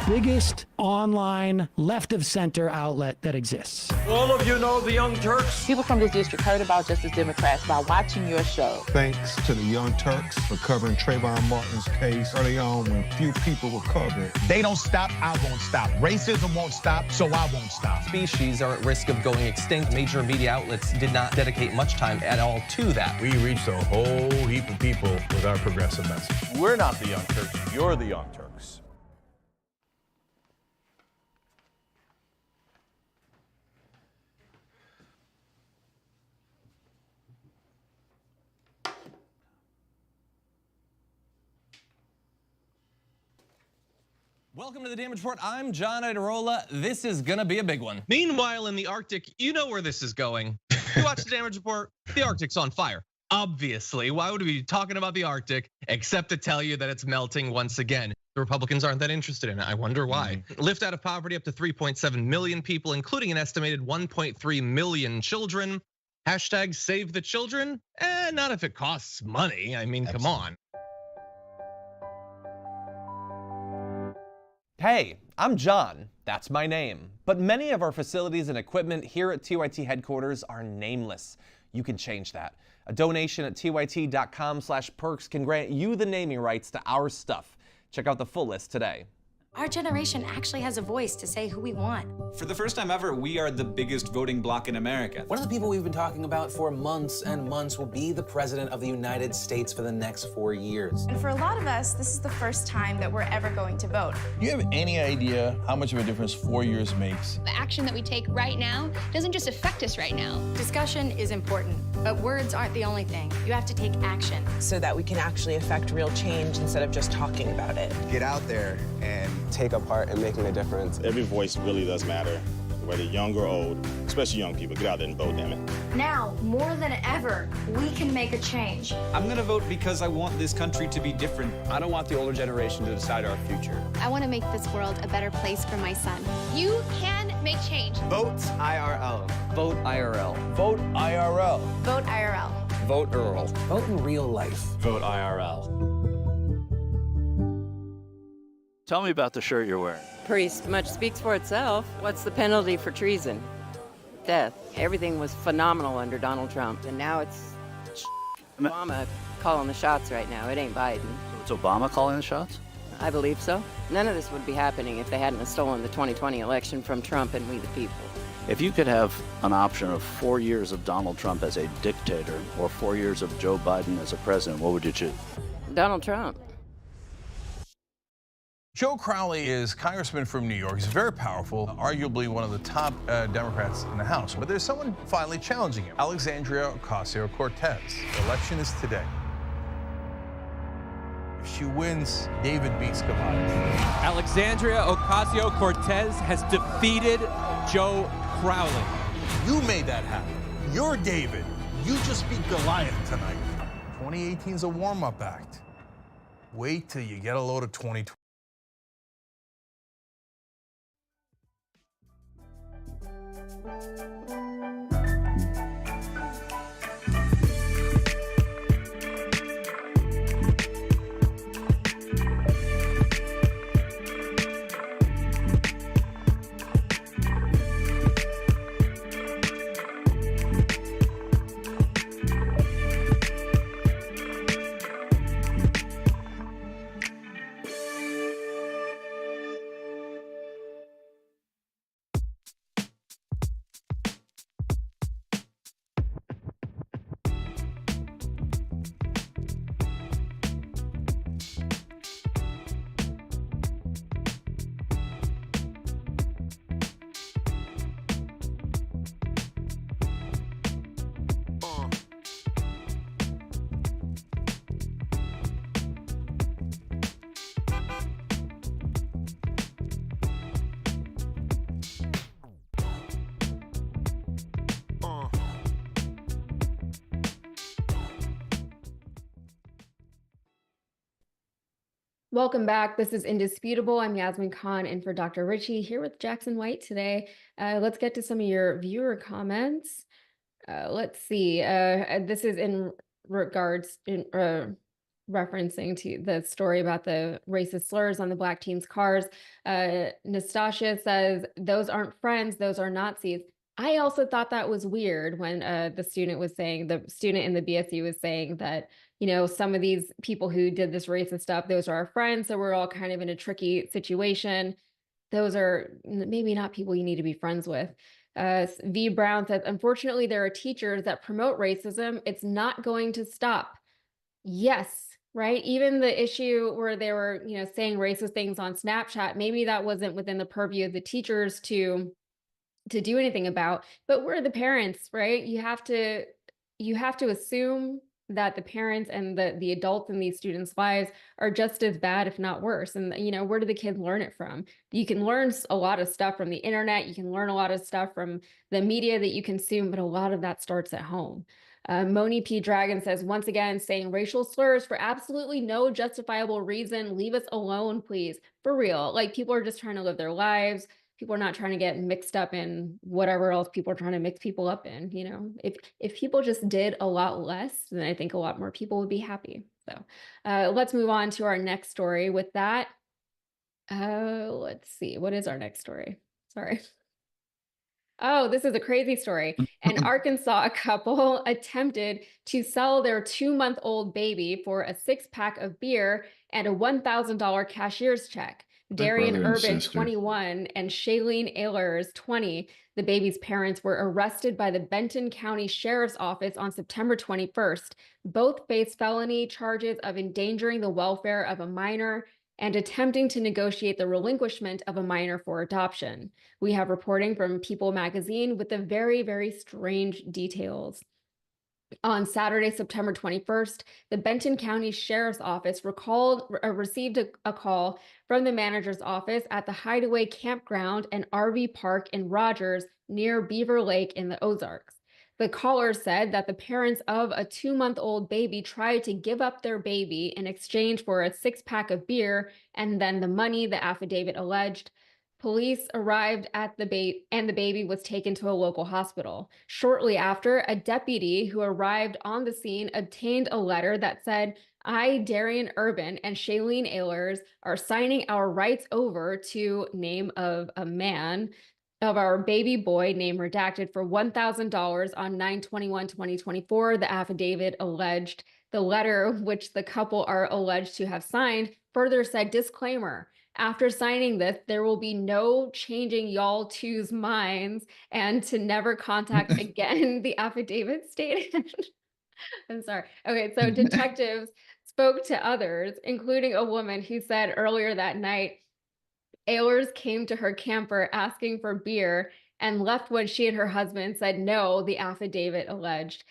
biggest online left-of-center outlet that exists. All of you know the Young Turks. People from this district heard about Justice Democrats by watching your show. Thanks to the Young Turks for covering Trayvon Martin's case early on when few people were covering. They don't stop, I won't stop. Racism won't stop, so I won't stop. Species are at risk of going extinct. Major media outlets did not dedicate much time at all to that. We reached a whole heap of people with our progressive message. We're not the Young Turks, you're the Young Turks. Welcome to the Damage Report. I'm John Idarola. This is gonna be a big one. Meanwhile, in the Arctic, you know where this is going. You watch the Damage Report, the Arctic's on fire. Obviously, why would we be talking about the Arctic except to tell you that it's melting once again? The Republicans aren't that interested in it. I wonder why. Lift out of poverty up to 3.7 million people, including an estimated 1.3 million children. Hashtag save the children? Not if it costs money. I mean, come on. Hey, I'm John, that's my name. But many of our facilities and equipment here at TYT headquarters are nameless. You can change that. A donation at tyt.com/perks can grant you the naming rights to our stuff. Check out the full list today. Our generation actually has a voice to say who we want. For the first time ever, we are the biggest voting bloc in America. One of the people we've been talking about for months and months will be the president of the United States for the next 4 years. And for a lot of us, this is the first time that we're ever going to vote. Do you have any idea how much of a difference 4 years makes? The action that we take right now doesn't just affect us right now. Discussion is important, but words aren't the only thing. You have to take action. So that we can actually affect real change instead of just talking about it. Get out there and take a part in making a difference. Every voice really does matter, whether young or old, especially young people. Get out there and vote, damn it. Now, more than ever, we can make a change. I'm gonna vote because I want this country to be different. I don't want the older generation to decide our future. I want to make this world a better place for my son. You can make change. Vote IRL. Vote IRL. Vote IRL. Vote IRL. Vote Earl. Vote in real life. Vote IRL. Tell me about the shirt you're wearing. Pretty much speaks for itself. What's the penalty for treason? Death. Everything was phenomenal under Donald Trump, and now it's Obama calling the shots right now. It ain't Biden. So it's Obama calling the shots? I believe so. None of this would be happening if they hadn't stolen the 2020 election from Trump and we the people. If you could have an option of 4 years of Donald Trump as a dictator or 4 years of Joe Biden as a president, what would you choose? Donald Trump. Joe Crowley is congressman from New York. He's very powerful, arguably one of the top Democrats in the House. But there's someone finally challenging him, Alexandria Ocasio-Cortez. The election is today. If she wins, David beats Goliath. Alexandria Ocasio-Cortez has defeated Joe Crowley. You made that happen. You're David. You just beat Goliath tonight. 2018 is a warm-up act. Wait till you get a load of 2020. Welcome back. This is Indisputable. I'm Yasmin Khan in for Dr. Richie here with Jackson White today. Let's get to some of your viewer comments. Let's see. This is in regards referencing to the story about the racist slurs on the Black teens' cars. Nastasia says, those aren't friends, those are Nazis. I also thought that was weird when the student in the BSU was saying that, some of these people who did this racist stuff, those are our friends. So we're all kind of in a tricky situation. Those are maybe not people you need to be friends with. V. Brown says, unfortunately, there are teachers that promote racism. It's not going to stop. Yes, right? Even the issue where they were, saying racist things on Snapchat, maybe that wasn't within the purview of the teachers to do anything about, but we're the parents, right? You have to assume that the parents and the adults in these students' lives are just as bad, if not worse. And, where do the kids learn it from? You can learn a lot of stuff from the internet. You can learn a lot of stuff from the media that you consume, but a lot of that starts at home. Moni P. Dragon says, once again, saying racial slurs for absolutely no justifiable reason. Leave us alone, please. For real. Like, people are just trying to live their lives. People are not trying to get mixed up in whatever else people are trying to mix people up in. If people just did a lot less, then I think a lot more people would be happy. So let's move on to our next story. With that, let's see, what is our next story? Sorry. Oh, this is a crazy story. An Arkansas couple attempted to sell their 2-month-old baby for a 6-pack of beer and a $1,000 cashier's check. Darian Urban, 21, and Shailene Ehlers, 20, the baby's parents, were arrested by the Benton County Sheriff's Office on September 21st. Both face felony charges of endangering the welfare of a minor and attempting to negotiate the relinquishment of a minor for adoption. We have reporting from People magazine with the very, very strange details. On Saturday, September 21st, the Benton County Sheriff's Office received a call from the manager's office at the Hideaway Campground and RV Park in Rogers near Beaver Lake in the Ozarks. The caller said that the parents of a 2-month-old baby tried to give up their baby in exchange for a 6-pack of beer and then the money, the affidavit alleged. Police arrived at the baby was taken to a local hospital. Shortly after, a deputy who arrived on the scene obtained a letter that said, I, Darian Urban, and Shailene Ehlers are signing our rights over to name of a man of our baby boy, name redacted, for $1,000 on 9/21/2024, the affidavit alleged. The letter, which the couple are alleged to have signed, further said, disclaimer, after signing this, there will be no changing y'all two's minds and to never contact again, the affidavit stated. I'm sorry. Okay, so detectives spoke to others, including a woman who said earlier that night, Ehlers came to her camper asking for beer and left when she and her husband said no, the affidavit alleged.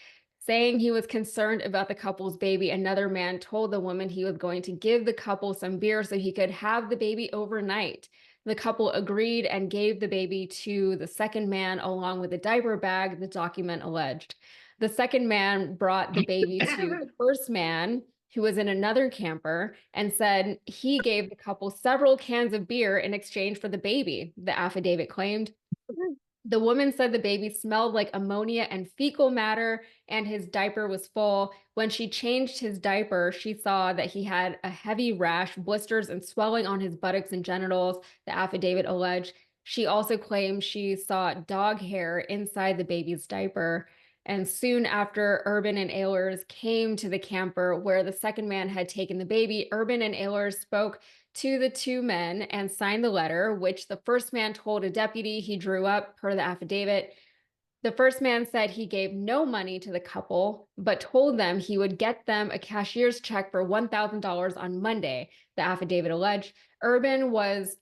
Saying he was concerned about the couple's baby, another man told the woman he was going to give the couple some beer so he could have the baby overnight. The couple agreed and gave the baby to the second man along with a diaper bag, the document alleged. The second man brought the baby to the first man, who was in another camper, and said he gave the couple several cans of beer in exchange for the baby, the affidavit claimed. The woman said the baby smelled like ammonia and fecal matter, and his diaper was full. When she changed his diaper, she saw that he had a heavy rash, blisters, and swelling on his buttocks and genitals, the affidavit alleged. She also claimed she saw dog hair inside the baby's diaper. And soon after, Urban and Ehlers came to the camper where the second man had taken the baby. Urban and Ehlers spoke to the two men and signed the letter, which the first man told a deputy he drew up per the affidavit. The first man said he gave no money to the couple, but told them he would get them a cashier's check for $1,000 on Monday, the affidavit alleged. Urban was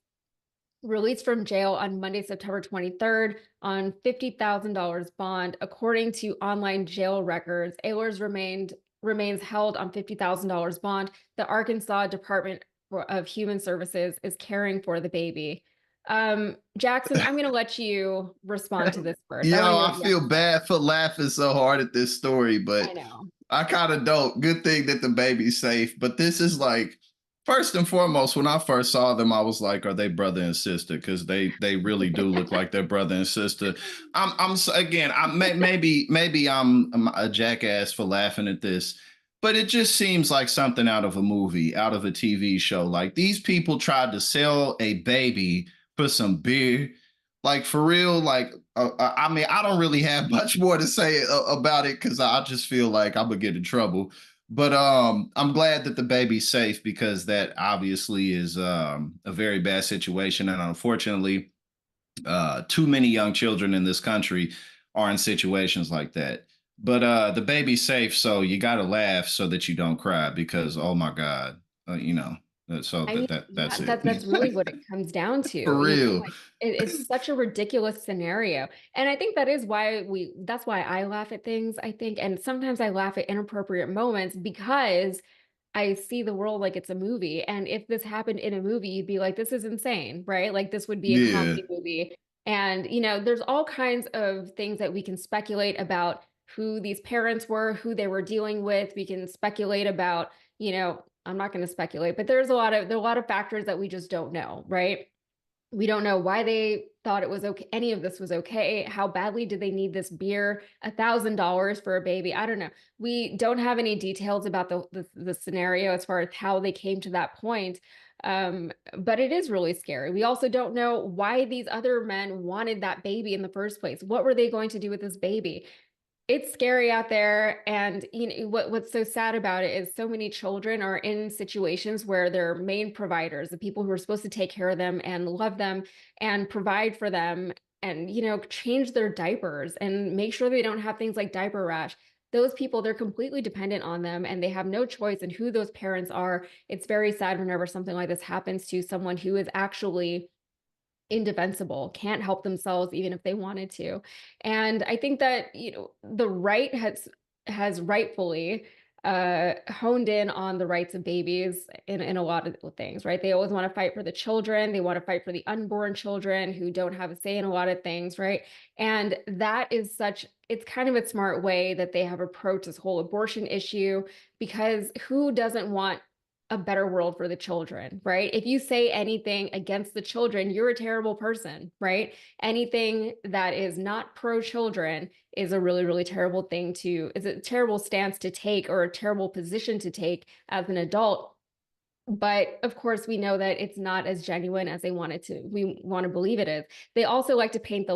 released from jail on Monday, September 23rd on $50,000 bond. According to online jail records, Ehlers remains held on $50,000 bond. The Arkansas Department of Human Services is caring for the baby. Jackson, I'm going to let you respond to this first. I feel bad for laughing so hard at this story, but I know. I kind of don't. Good thing that the baby's safe, but this is like, first and foremost, when I first saw them, I was like, are they brother and sister? Because they really do look like they're brother and sister. Maybe I'm a jackass for laughing at this. But it just seems like something out of a movie, out of a TV show. Like these people tried to sell a baby for some beer. Like for real, like I mean, I don't really have much more to say about it because I just feel like I'm gonna get in trouble. But I'm glad that the baby's safe because that obviously is a very bad situation, and unfortunately, too many young children in this country are in situations like that. But the baby's safe, so you got to laugh so that you don't cry because oh my God, you know. So I mean, that's yeah, it. that's really what it comes down to. For real. Like it's such a ridiculous scenario. And I think that is why that's why I laugh at things, I think. And sometimes I laugh at inappropriate moments because I see the world like it's a movie. And if this happened in a movie, you'd be like, this is insane, right? Like this would be a Yeah. comedy movie. And, there's all kinds of things that we can speculate about who these parents were, who they were dealing with. We can speculate about, I'm not going to speculate, but there are a lot of factors that we just don't know, right? We don't know why they thought it was okay. Any of this was okay. How badly did they need this beer? $1,000 for a baby. I don't know. We don't have any details about the scenario as far as how they came to that point. But it is really scary. We also don't know why these other men wanted that baby in the first place. What were they going to do with this baby? It's scary out there. And what's so sad about it is so many children are in situations where their main providers, the people who are supposed to take care of them and love them and provide for them and, change their diapers and make sure they don't have things like diaper rash. Those people, they're completely dependent on them and they have no choice in who those parents are. It's very sad whenever something like this happens to someone who is actually indefensible, can't help themselves even if they wanted to. And I think that, the right has rightfully honed in on the rights of babies in a lot of things, right? They always want to fight for the children. They want to fight for the unborn children who don't have a say in a lot of things, right? And that is it's kind of a smart way that they have approached this whole abortion issue because who doesn't want a better world for the children, right? If you say anything against the children, you're a terrible person, right? Anything that is not pro children is a really, really terrible is a terrible stance to take or a terrible position to take as an adult. But of course, we know that it's not as genuine as we want to believe it is. They also like to paint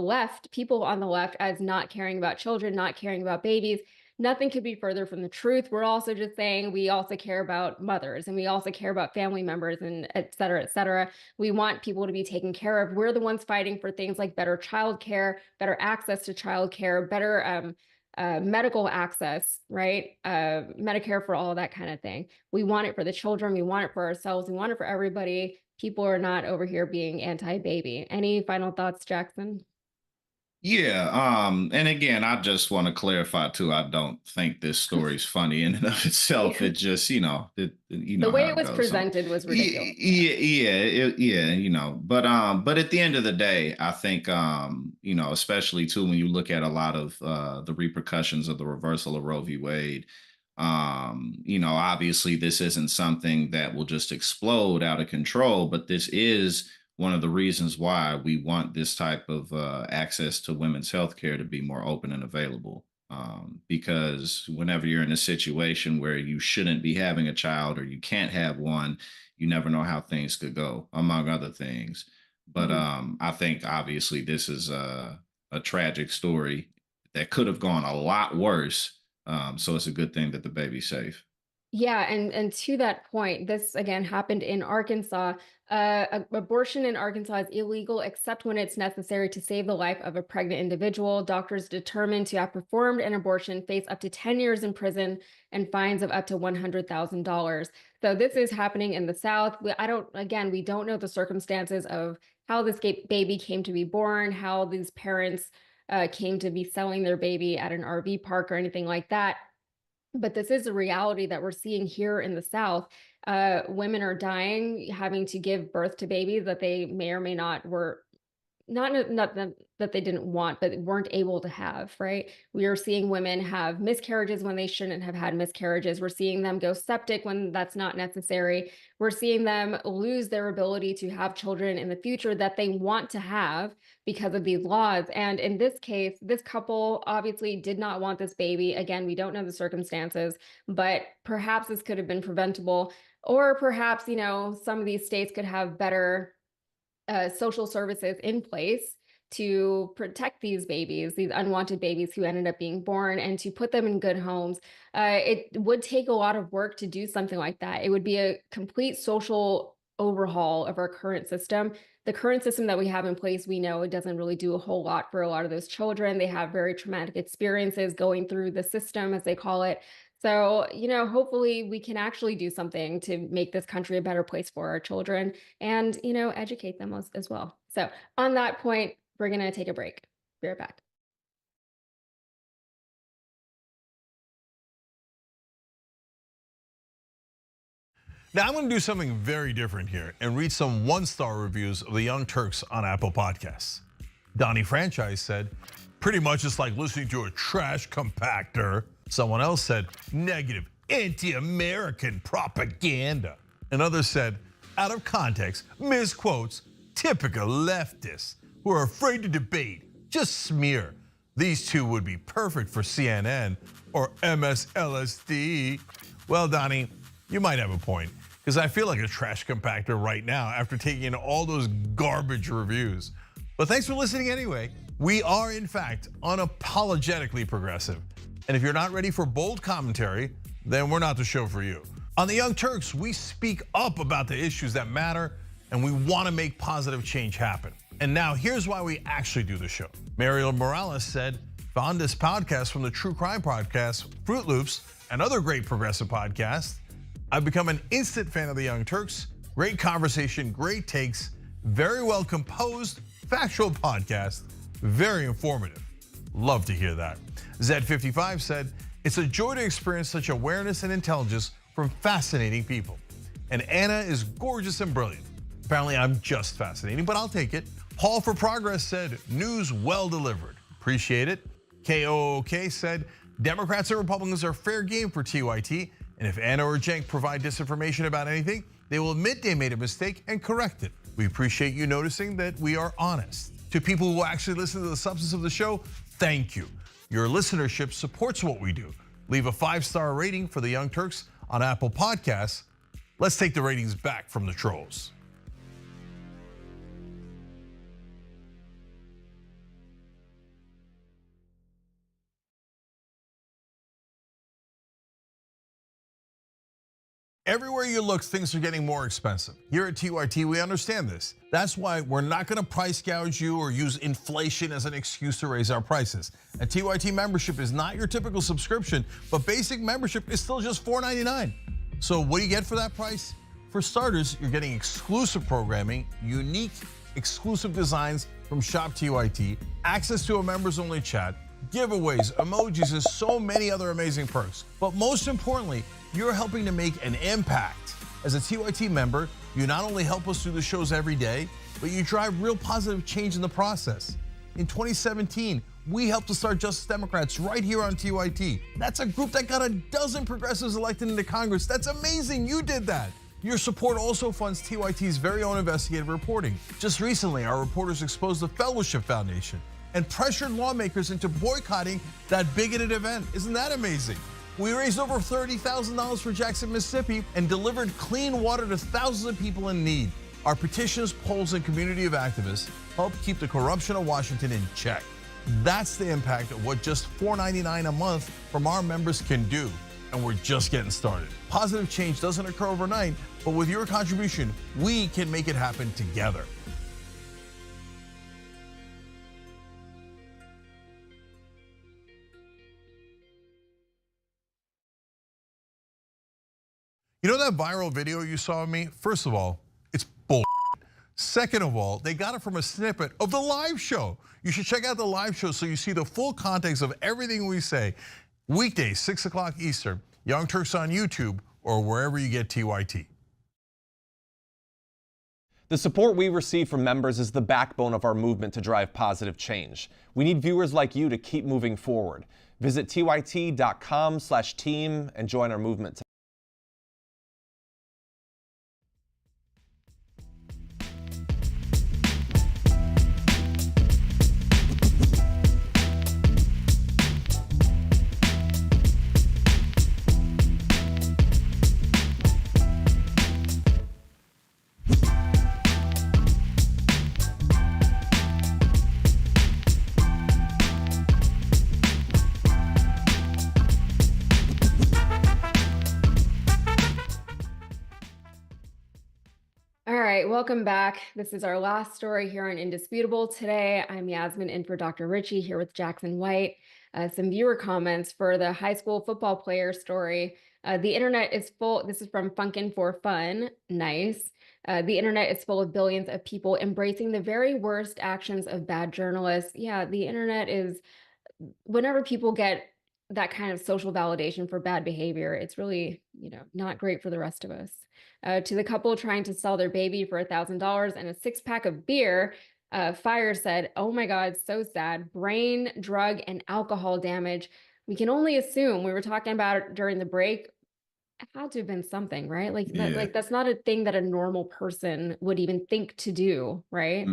people on the left as not caring about children, not caring about babies. Nothing could be further from the truth. We're also just saying we also care about mothers and we also care about family members and et cetera, et cetera. We want people to be taken care of. We're the ones fighting for things like better childcare, better access to childcare, better medical access, right? Medicare for all of that kind of thing. We want it for the children. We want it for ourselves. We want it for everybody. People are not over here being anti-baby. Any final thoughts, Jackson? Yeah, and again, I just want to clarify too. I don't think this story's funny in and of itself. It just, you know The way how it it was goes. So, presented was ridiculous. but at the end of the day, I think, especially too when you look at a lot of the repercussions of the reversal of Roe v. Wade. Obviously, this isn't something that will just explode out of control, but this is one of the reasons why we want this type of access to women's health care to be more open and available. Because whenever you're in a situation where you shouldn't be having a child or you can't have one, you never know how things could go, among other things. But I think obviously this is a tragic story that could have gone a lot worse. So it's a good thing that the baby's safe. Yeah, and to that point, this again happened in Arkansas. Abortion in Arkansas is illegal except when it's necessary to save the life of a pregnant individual. Doctors determined to have performed an abortion face up to 10 years in prison and fines of up to $100,000. So this is happening in the South. We don't know the circumstances of how this baby came to be born, how these parents came to be selling their baby at an RV park or anything like that. But this is a reality that we're seeing here in the South. Women are dying, having to give birth to babies that they may or may not were not that they didn't want, but weren't able to have, right? We are seeing women have miscarriages when they shouldn't have had miscarriages. We're seeing them go septic when that's not necessary. We're seeing them lose their ability to have children in the future that they want to have because of these laws. And in this case, this couple obviously did not want this baby. Again, we don't know the circumstances, but perhaps this could have been preventable. Or perhaps, some of these states could have better social services in place to protect these babies, these unwanted babies who ended up being born, and to put them in good homes. It would take a lot of work to do something like that. It would be a complete social overhaul of our current system. The current system that we have in place, we know it doesn't really do a whole lot for a lot of those children. They have very traumatic experiences going through the system, as they call it. So, hopefully we can actually do something to make this country a better place for our children and, educate them as well. So on that point, we're going to take a break. Be right back. Now I'm going to do something very different here and read some one-star reviews of the Young Turks on Apple Podcasts. Donnie Franchise said, pretty much it's like listening to a trash compactor. Someone else said, negative, anti-American propaganda. And others said, out of context, misquotes, typical leftists who are afraid to debate, just smear. These two would be perfect for CNN or MSLSD. Well, Donnie, you might have a point, because I feel like a trash compactor right now after taking in all those garbage reviews. But thanks for listening anyway. We are, in fact, unapologetically progressive. And if you're not ready for bold commentary, then we're not the show for you. On the Young Turks, we speak up about the issues that matter, and we want to make positive change happen. And now here's why we actually do the show. Mariel Morales said, found this podcast from the true crime podcast, Fruit Loops, and other great progressive podcasts. I've become an instant fan of the Young Turks. Great conversation, great takes, very well composed, factual podcast, very informative. Love to hear that. Z55 said, it's a joy to experience such awareness and intelligence from fascinating people. And Anna is gorgeous and brilliant. Apparently I'm just fascinating, but I'll take it. Paul for Progress said, news well delivered. Appreciate it. KOOK said, Democrats and Republicans are fair game for TYT, and if Anna or Cenk provide disinformation about anything, they will admit they made a mistake and correct it. We appreciate you noticing that we are honest. To people who actually listen to the substance of the show, thank you. Your listenership supports what we do. Leave a 5-star rating for the Young Turks on Apple Podcasts. Let's take the ratings back from the trolls. Everywhere you look, things are getting more expensive. Here at TYT, we understand this. That's why we're not going to price gouge you or use inflation as an excuse to raise our prices. A TYT membership is not your typical subscription, but basic membership is still just $4.99. So what do you get for that price? For starters, you're getting exclusive programming, unique, exclusive designs from Shop TYT, access to a members-only chat, giveaways, emojis, and so many other amazing perks. But most importantly, you're helping to make an impact. As a TYT member, you not only help us do the shows every day, but you drive real positive change in the process. In 2017, we helped to start Justice Democrats right here on TYT. That's a group that got a dozen progressives elected into Congress. That's amazing, you did that. Your support also funds TYT's very own investigative reporting. Just recently, our reporters exposed the Fellowship Foundation and pressured lawmakers into boycotting that bigoted event. Isn't that amazing? We raised over $30,000 for Jackson, Mississippi, and delivered clean water to thousands of people in need. Our petitions, polls, and community of activists help keep the corruption of Washington in check. That's the impact of what just $4.99 a month from our members can do, and we're just getting started. Positive change doesn't occur overnight, but with your contribution, we can make it happen together. You know that viral video you saw of me? First of all, it's bull. Second of all, they got it from a snippet of the live show. You should check out the live show so you see the full context of everything we say. Weekdays, 6 o'clock Eastern, Young Turks on YouTube or wherever you get TYT. The support we receive from members is the backbone of our movement to drive positive change. We need viewers like you to keep moving forward. Visit tyt.com/team and join our movement today. All right, welcome back. This is our last story here on Indisputable. Today, I'm Yasmin in for Dr. Richie here with Jackson White. Some viewer comments for the high school football player story. The internet is full. This is from Funkin' for Fun. Nice. The internet is full of billions of people embracing the very worst actions of bad journalists. Yeah, the internet is, whenever people get that kind of social validation for bad behavior, it's really, not great for the rest of us. To the couple trying to sell their baby for $1,000 and a 6-pack of beer, Fire said, "Oh my God, so sad. Brain, drug, and alcohol damage. We can only assume," we were talking about it during the break, it had to have been something, right? That's not a thing that a normal person would even think to do, right?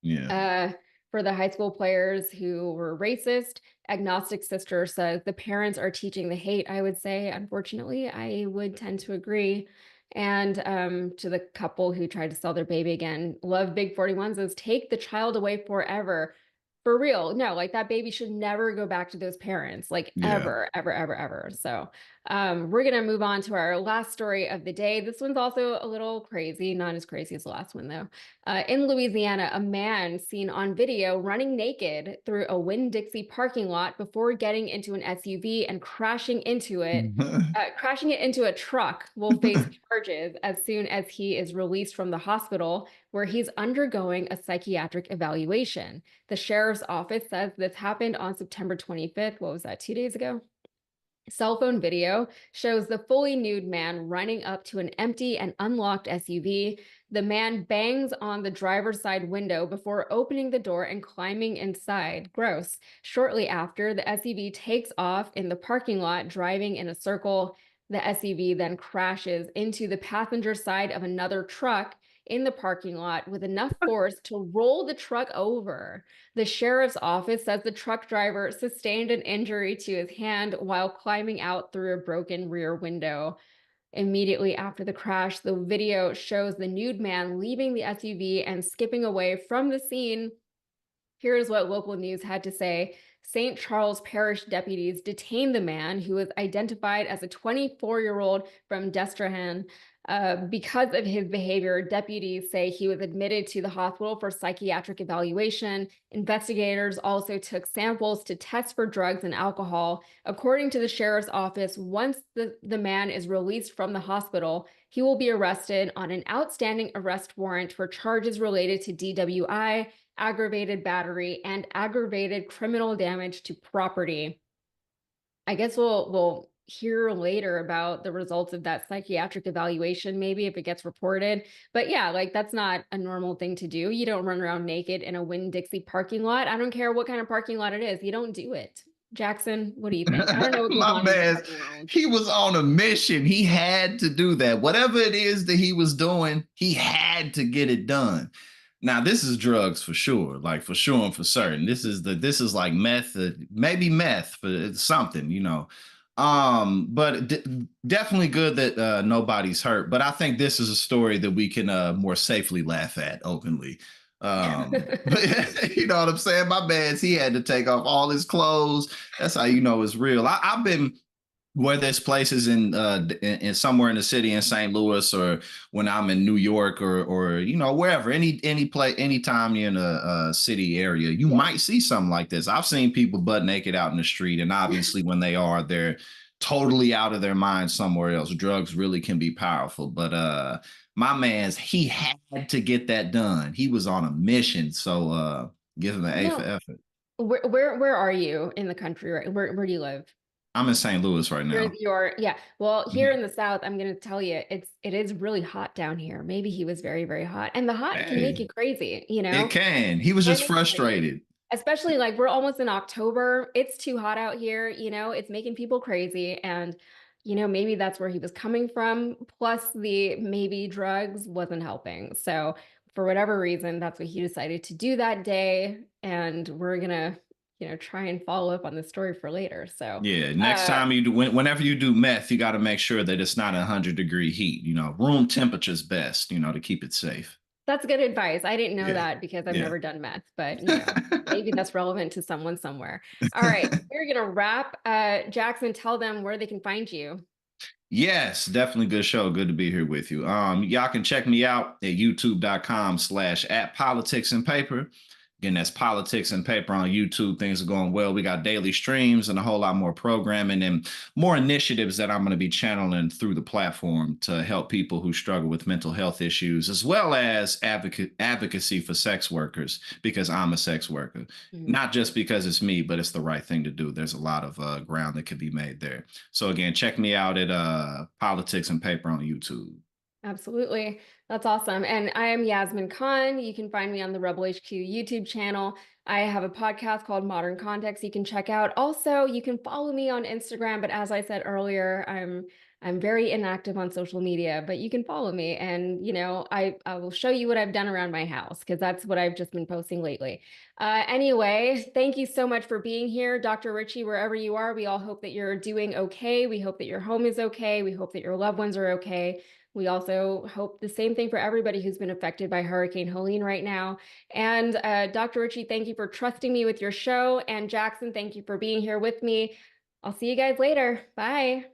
Yeah. For the high school players who were racist, Agnostic Sister says the parents are teaching the hate, I would say. Unfortunately, I would tend to agree. And to the couple who tried to sell their baby again, Love Big 41 says, take the child away forever. For real. No, that baby should never go back to those parents, ever, ever, ever, ever. So we're going to move on to our last story of the day. This one's also a little crazy, not as crazy as the last one, though. In Louisiana, a man seen on video running naked through a Winn-Dixie parking lot before getting into an SUV and crashing into it. Crashing it into a truck will face charges as soon as he is released from the hospital, where he's undergoing a psychiatric evaluation. The sheriff's office says this happened on September 25th. What was that, 2 days ago? Cell phone video shows the fully nude man running up to an empty and unlocked SUV. The man bangs on the driver's side window before opening the door and climbing inside. Gross. Shortly after, the SUV takes off in the parking lot, driving in a circle. The SUV then crashes into the passenger side of another truck in the parking lot with enough force to roll the truck over. The sheriff's office says the truck driver sustained an injury to his hand while climbing out through a broken rear window. Immediately after the crash, the video shows the nude man leaving the SUV and skipping away from the scene. Here's what local news had to say. St. Charles Parish deputies detained the man, who was identified as a 24-year-old from Destrehan. Because of his behavior, deputies say he was admitted to the hospital for psychiatric evaluation. Investigators also took samples to test for drugs and alcohol. According to the sheriff's office, once the man is released from the hospital, he will be arrested on an outstanding arrest warrant for charges related to DWI, aggravated battery, and aggravated criminal damage to property. I guess we'll hear later about the results of that psychiatric evaluation, maybe, if it gets reported. But yeah, that's not a normal thing to do. You don't run around naked in a Winn-Dixie parking lot. I don't care what kind of parking lot it is. You don't do it. Jackson, what do you think? I don't know what goes on in the parking lot. He was on a mission. He had to do that. Whatever it is that he was doing, he had to get it done. Now, this is drugs for sure, for sure and for certain. This is like meth, maybe meth for something, but definitely good that nobody's hurt. But I think this is a story that we can more safely laugh at openly. But you know what I'm saying? My man, he had to take off all his clothes. That's how you know it's real. I've been where there's places in somewhere in the city in St. Louis, or when I'm in New York, or wherever, anytime you're in a city area, you might see something like this. I've seen people butt naked out in the street, and obviously when they're totally out of their mind somewhere else. Drugs really can be powerful, but my man's, he had to get that done. He was on a mission, so give him an A for effort. Where are you in the country? Right? Where do you live? I'm in St. Louis right now. Yeah. Well, here in the South, I'm gonna tell you, it is really hot down here. Maybe he was very, very hot, and the hot can make you crazy. It can. He was just Can make you crazy. frustrated. Especially like we're almost in October. It's too hot out here. It's making people crazy, and maybe that's where he was coming from. Plus, the maybe drugs wasn't helping. So for whatever reason, that's what he decided to do that day, and we're gonna try and follow up on the story for later. So Yeah, next time you do, whenever you do meth, you got to make sure that it's not 100-degree heat. Room temperature's best. To keep it safe. That's good advice. I didn't know that because I've never done meth, but maybe that's relevant to someone somewhere. All right, we're gonna wrap. Jackson, tell them where they can find you. Yes, definitely good show. Good to be here with you. Y'all can check me out at youtube.com/@politicsandpaper. Again, that's Politics and Paper on YouTube. Things are going well. We got daily streams and a whole lot more programming and more initiatives that I'm going to be channeling through the platform to help people who struggle with mental health issues, as well as advocacy for sex workers, because I'm a sex worker. Not just because it's me, but it's the right thing to do. There's a lot of ground that could be made there. So again, check me out at Politics and Paper on YouTube. Absolutely. That's awesome. And I am Yasmin Khan. You can find me on the Rebel HQ YouTube channel. I have a podcast called Modern Context you can check out. Also, you can follow me on Instagram, but as I said earlier, I'm very inactive on social media, but you can follow me, and I will show you what I've done around my house, because that's what I've just been posting lately. Anyway, thank you so much for being here. Dr. Ritchie, wherever you are, we all hope that you're doing okay. We hope that your home is okay. We hope that your loved ones are okay. We also hope the same thing for everybody who's been affected by Hurricane Helene right now. And Dr. Ritchie, thank you for trusting me with your show. And Jackson, thank you for being here with me. I'll see you guys later. Bye.